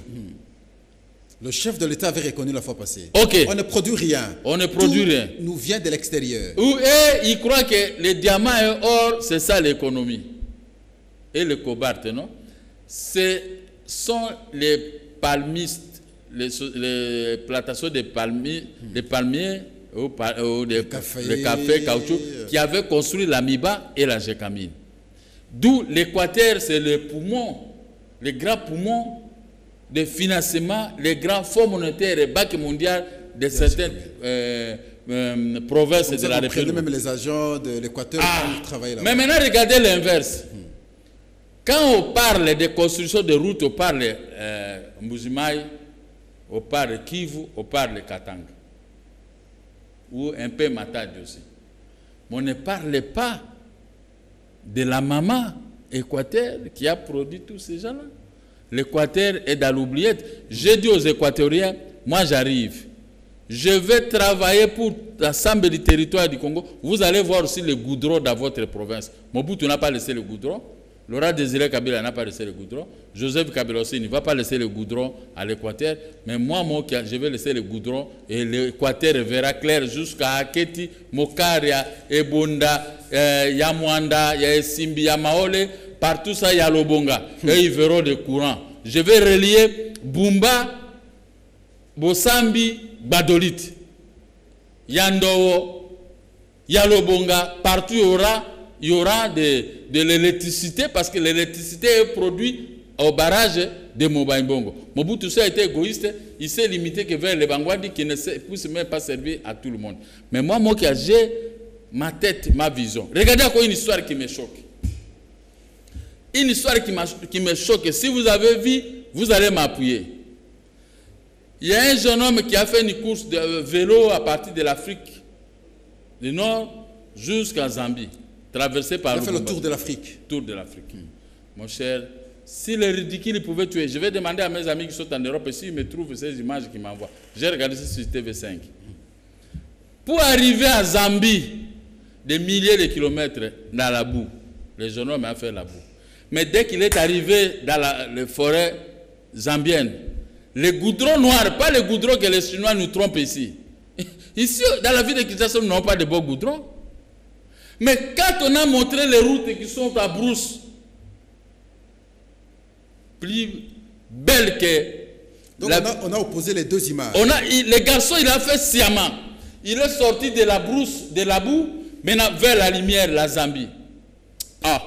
B: Le chef de l'État avait reconnu la fois passée.
C: Okay.
B: On ne produit rien.
C: On ne produit rien.
B: Nous vient de l'extérieur.
C: Et il croit que les diamants et or, c'est ça l'économie. Et le cobalt, non? Ce sont les palmistes, les plantations de palmiers, les palmiers, le café, caoutchouc, qui avaient construit l'amiba et la gécamine. D'où l'Équateur, c'est le poumon, le grand poumon de financement, les grands fonds monétaires et banques mondiales de certaines provinces de la République.
B: Même les agents de l'Équateur qui travaillent là-bas.
C: Mais maintenant, regardez l'inverse. Quand on parle de construction de routes, on parle de Mbujimaï, on parle de Kivu, on parle de Katanga. Ou un peu Matadi aussi. Mais on ne parle pas de la maman Équateur qui a produit tous ces gens-là. L'Équateur est dans l'oubliette. J'ai dit aux Équatoriens, moi j'arrive, Je vais travailler pour l'ensemble du territoire du Congo. Vous allez voir aussi le goudron dans votre province. Mobutu n'a pas laissé le goudron. Laurent Désiré Kabila n'a pas laissé le goudron. Joseph Kabila aussi ne va pas laisser le goudron à l'Équateur. Mais moi, je vais laisser le goudron et l'Équateur verra clair jusqu'à Aketi, Mokaria, Ebonda, Yamwanda, Yasimbi, Yamaole. Partout ça, il y a l'Obonga. Et ils verront le courant. Je vais relier Bumba, Bosambi, Badolit. Yandowo, Yalobonga. Partout il y aura de l'électricité parce que l'électricité est produite au barrage de Mobaïmbongo. Mobutu a été égoïste, il s'est limité que vers les Bangwadi qui ne puissent même pas servir à tout le monde. Mais moi j'ai ma tête, ma vision. Regardez encore une histoire qui me choque. Une histoire qui me choque. Si vous avez vu, vous allez m'appuyer. Il y a un jeune homme qui a fait une course de vélo à partir de l'Afrique du Nord jusqu'à Zambie. Traversé par
B: il a fait le tour de l'Afrique.
C: Tour de l'Afrique. Mon cher, si le ridicule pouvait tuer, je vais demander à mes amis qui sont en Europe s'ils me trouvent ces images qu'ils m'envoient. J'ai regardé ça sur TV5. Pour arriver à Zambie, des milliers de kilomètres dans la boue, le jeune homme a fait la boue. Mais dès qu'il est arrivé dans la forêt zambienne, les goudrons noirs, pas les goudrons que les Chinois nous trompent ici. Ici, dans la ville de Kinshasa, nous n'avons pas de beaux goudrons. Mais quand on a montré les routes qui sont à brousse, plus belles que...
B: Donc on a opposé les deux images.
C: Le garçon, il a fait sciemment. Il est sorti de la brousse, de la boue, maintenant vers la lumière, la Zambie. Ah,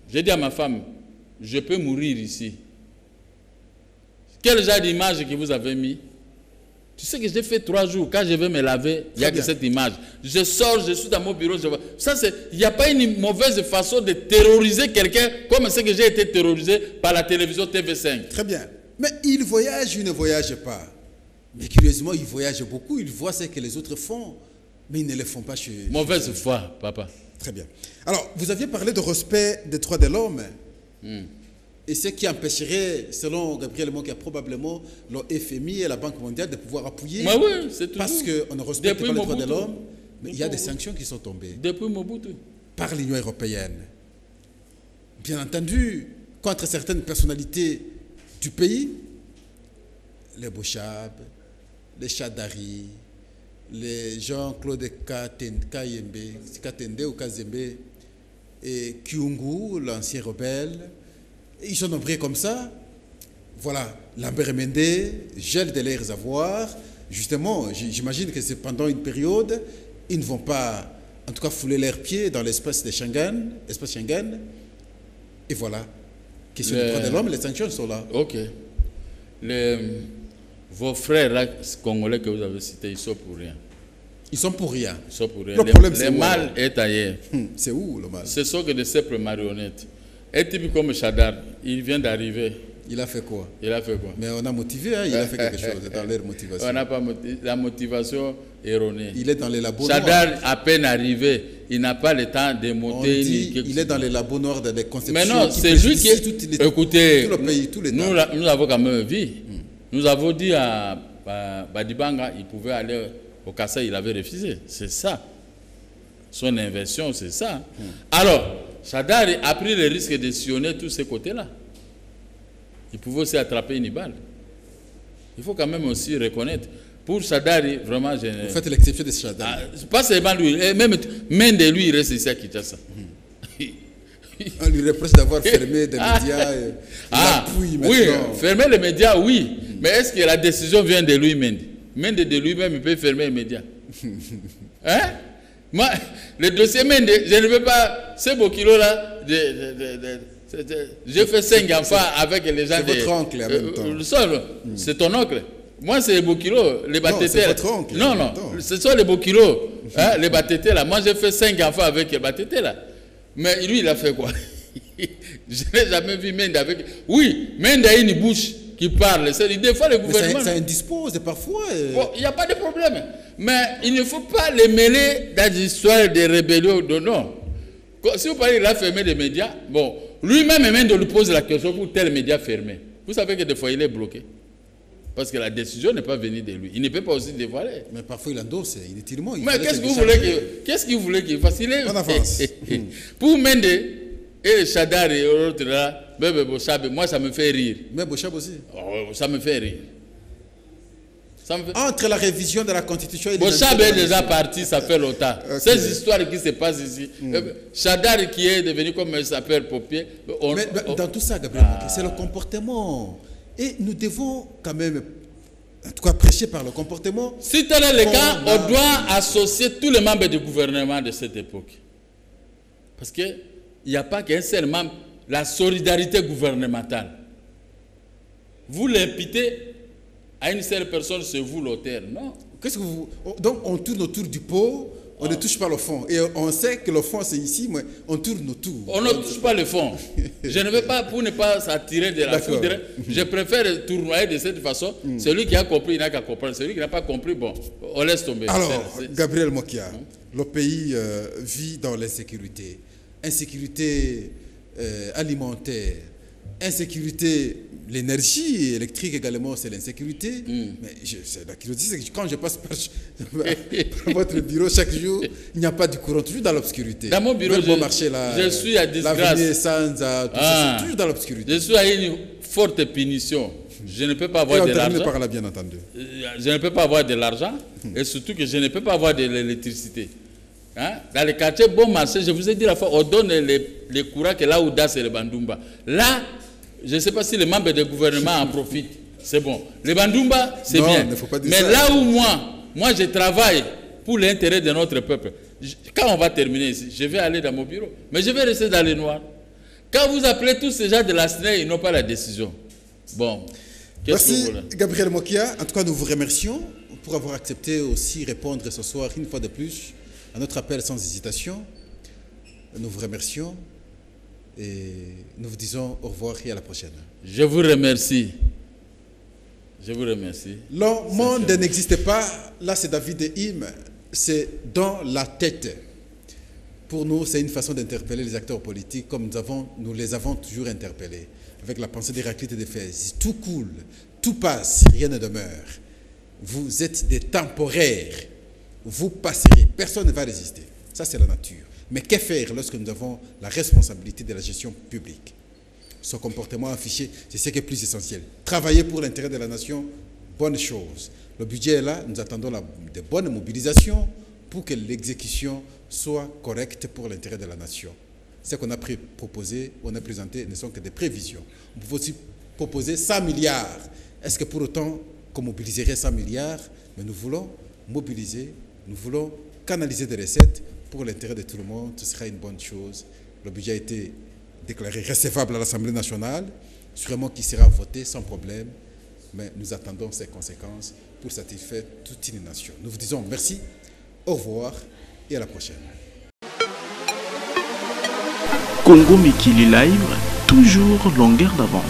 C: j'ai dit à ma femme, je peux mourir ici. Quel genre d'image que vous avez mis? Tu sais que j'ai fait 3 jours. Quand je vais me laver, il n'y a que cette image. Je sors, je suis dans mon bureau. Il n'y a pas une mauvaise façon de terroriser quelqu'un comme ce que j'ai été terrorisé par la télévision TV5.
B: Très bien. Mais il voyage ou ne voyage pas. Mais curieusement, il voyage beaucoup. Il voit ce que les autres font. Mais ils ne le font pas chez...
C: Mauvaise foi, papa.
B: Très bien. Alors, vous aviez parlé de respect des droits de l'homme. Et ce qui empêcherait, selon Gabriel Mokia, probablement le FMI et la Banque mondiale de pouvoir appuyer.
C: Mais oui, c'est tout.
B: Parce qu'on ne respecte pas les droits de l'homme. Mais il y a des sanctions qui sont tombées.
C: Depuis Mobutu.
B: Par l'Union européenne. Bien entendu, contre certaines personnalités du pays, les Bouchab, les Chadari, les Jean-Claude Katende ou Kazembe, et Kyungu, l'ancien rebelle. Ils sont nombreux comme ça. Voilà, Lambert Mende gèle de leurs avoirs. Justement, j'imagine que c'est pendant une période, ils ne vont pas, en tout cas, fouler leurs pieds dans l'espace de Schengen, Et voilà. Question des droits de l'homme, les sanctions sont là.
C: Ok. Vos frères là, congolais que vous avez cités, ils sont pour rien.
B: Ils sont pour rien.
C: Ils sont pour rien.
B: Le problème,
C: le mal est ailleurs.
B: C'est où le mal?
C: Ce sont que de simples marionnettes. Un type comme Chadar, il vient d'arriver.
B: Il a fait quoi?
C: Mais
B: on a motivé, hein, il a fait quelque chose dans leur motivation.
C: On n'a pas la motivation erronée.
B: Il est dans les labos
C: Chadar, noirs. À peine arrivé, il n'a pas le temps de monter.
B: Il est dans les labos noirs, dans les conceptions.
C: Mais non, c'est lui qui... Écoutez,
B: tout le pays, tous les
C: nous avons quand même vu. Nous avons dit à Badibanga, il pouvait aller au Kassai, il avait refusé. C'est ça. Son inversion, c'est ça. Alors, Chadar a pris le risque de sillonner tous ces côtés-là. Il pouvait aussi attraper une balle. Il faut quand même aussi reconnaître. Pour Chadar, vraiment...
B: Vous faites l'exception de Chadar.
C: Pas seulement lui, même de lui, il reste ici à Kinshasa.
B: On lui reproche d'avoir fermé des médias.
C: Oui, fermer les médias, oui. Mais est-ce que la décision vient de lui, Mende? Mende de lui-même, il peut fermer les médias. Hein? Moi, le dossier Mende, je ne veux pas... Ces beaux kilos-là, j'ai fait 5 enfants avec les gens...
B: C'est votre oncle en même temps.
C: C'est ton oncle. Moi, c'est les beaux kilos, les batétés.
B: C'est votre oncle.
C: Non, ce sont les beaux kilos, hein, les batétés là. Moi, j'ai fait 5 enfants avec les batétés là. Mais lui, il a fait quoi? Je n'ai jamais vu Mende avec... Oui, Mende a une bouche qui parle. Des fois, le gouvernement...
B: Ça indispose parfois.
C: Bon, il n'y a pas de problème. Mais il ne faut pas les mêler dans des histoires de rébellion de non. Si vous parlez, il a fermé les médias. Bon, lui-même, Mende lui pose la question pour tel média fermé. Vous savez que des fois, il est bloqué. Parce que la décision n'est pas venue de lui. Il ne peut pas aussi dévoiler.
B: Mais parfois il endosse inutilement.
C: Mais qu'est-ce que vous voulez qu'il fasse?
B: On avance.
C: Pour Mende et Chadar et l'autre là, moi ça me fait rire.
B: Mais Bochab aussi.
C: Oh, ça me fait rire.
B: Entre la révision de la Constitution et
C: Bochab est déjà parti, ça fait longtemps. Okay. Ces histoires qui se passent ici. Chadar qui est devenu comme un sapeur-pompier.
B: Mais dans tout ça, Gabriel, c'est le comportement. Et nous devons quand même, en tout cas, prêcher par le comportement.
C: Si tel est le cas, on doit associer tous les membres du gouvernement de cette époque. Parce qu'il n'y a pas qu'un seul membre. La solidarité gouvernementale. Vous l'imputez à une seule personne, c'est vous l'auteur, non?
B: Qu'est-ce que vous... Donc on tourne autour du pot, on ne touche pas le fond. Et on sait que le fond c'est ici, mais on tourne autour.
C: On ne touche pas le fond. Je ne veux pas, pour ne pas s'attirer de la foudre, je préfère tournoyer de cette façon. Celui qui a compris, il n'a qu'à comprendre. Celui qui n'a pas compris, bon, on laisse tomber.
B: Alors, Gabriel Mokia, le pays vit dans l'insécurité. Insécurité alimentaire, insécurité, l'énergie électrique également, c'est l'insécurité. Mais la curiosité, c'est que quand je passe par votre bureau chaque jour, il n'y a pas de courant, toujours dans l'obscurité.
C: Dans mon bureau, je suis à disgrâce.
B: C'est toujours dans l'obscurité.
C: Je suis à une forte punition. Je ne peux pas avoir de l'argent.
B: Par là, bien entendu.
C: Je ne peux pas avoir de l'argent et surtout que je ne peux pas avoir de l'électricité. Hein? Dans les quartiers bon marché, je vous ai dit la fois, on donne les courants que là où c'est le Bandumba. Là, je ne sais pas si les membres du gouvernement en profitent. C'est bon. Le Bandumba, c'est bien. Mais ça. Là où moi, je travaille pour l'intérêt de notre peuple. Quand on va terminer ici, je vais aller dans mon bureau. Mais je vais rester dans les noirs. Quand vous appelez tous ces gens de la SNEI, ils n'ont pas la décision. Bon.
B: Merci, Gabriel Mokia. En tout cas, nous vous remercions pour avoir accepté aussi répondre ce soir, une fois de plus, à notre appel sans hésitation. Nous vous remercions et nous vous disons au revoir et à la prochaine.
C: Je vous remercie. Je vous remercie.
B: Le monde n'existe pas. Là, c'est David Him. C'est dans la tête. Pour nous, c'est une façon d'interpeller les acteurs politiques comme nous les avons toujours interpellés. Avec la pensée d'Héraclite et d'Éphèse. Tout coule, tout passe, rien ne demeure. Vous êtes des temporaires. Vous passerez, personne ne va résister. Ça, c'est la nature. Mais que faire lorsque nous avons la responsabilité de la gestion publique? Ce comportement affiché, c'est ce qui est plus essentiel. Travailler pour l'intérêt de la nation, bonne chose. Le budget est là, nous attendons de bonnes mobilisations pour que l'exécution soit correcte pour l'intérêt de la nation. Ce qu'on a proposé, on a présenté, ne sont que des prévisions. On peut aussi proposer 100 milliards. Est-ce que pour autant qu'on mobiliserait 100 milliards? Mais nous voulons mobiliser. Nous voulons canaliser des recettes pour l'intérêt de tout le monde. Ce sera une bonne chose. Le budget a été déclaré recevable à l'Assemblée nationale, sûrement qu'il sera voté sans problème, mais nous attendons ses conséquences pour satisfaire toute une nation. Nous vous disons merci, au revoir et à la prochaine.
A: Congo Mikili Live, toujours longueur d'avance.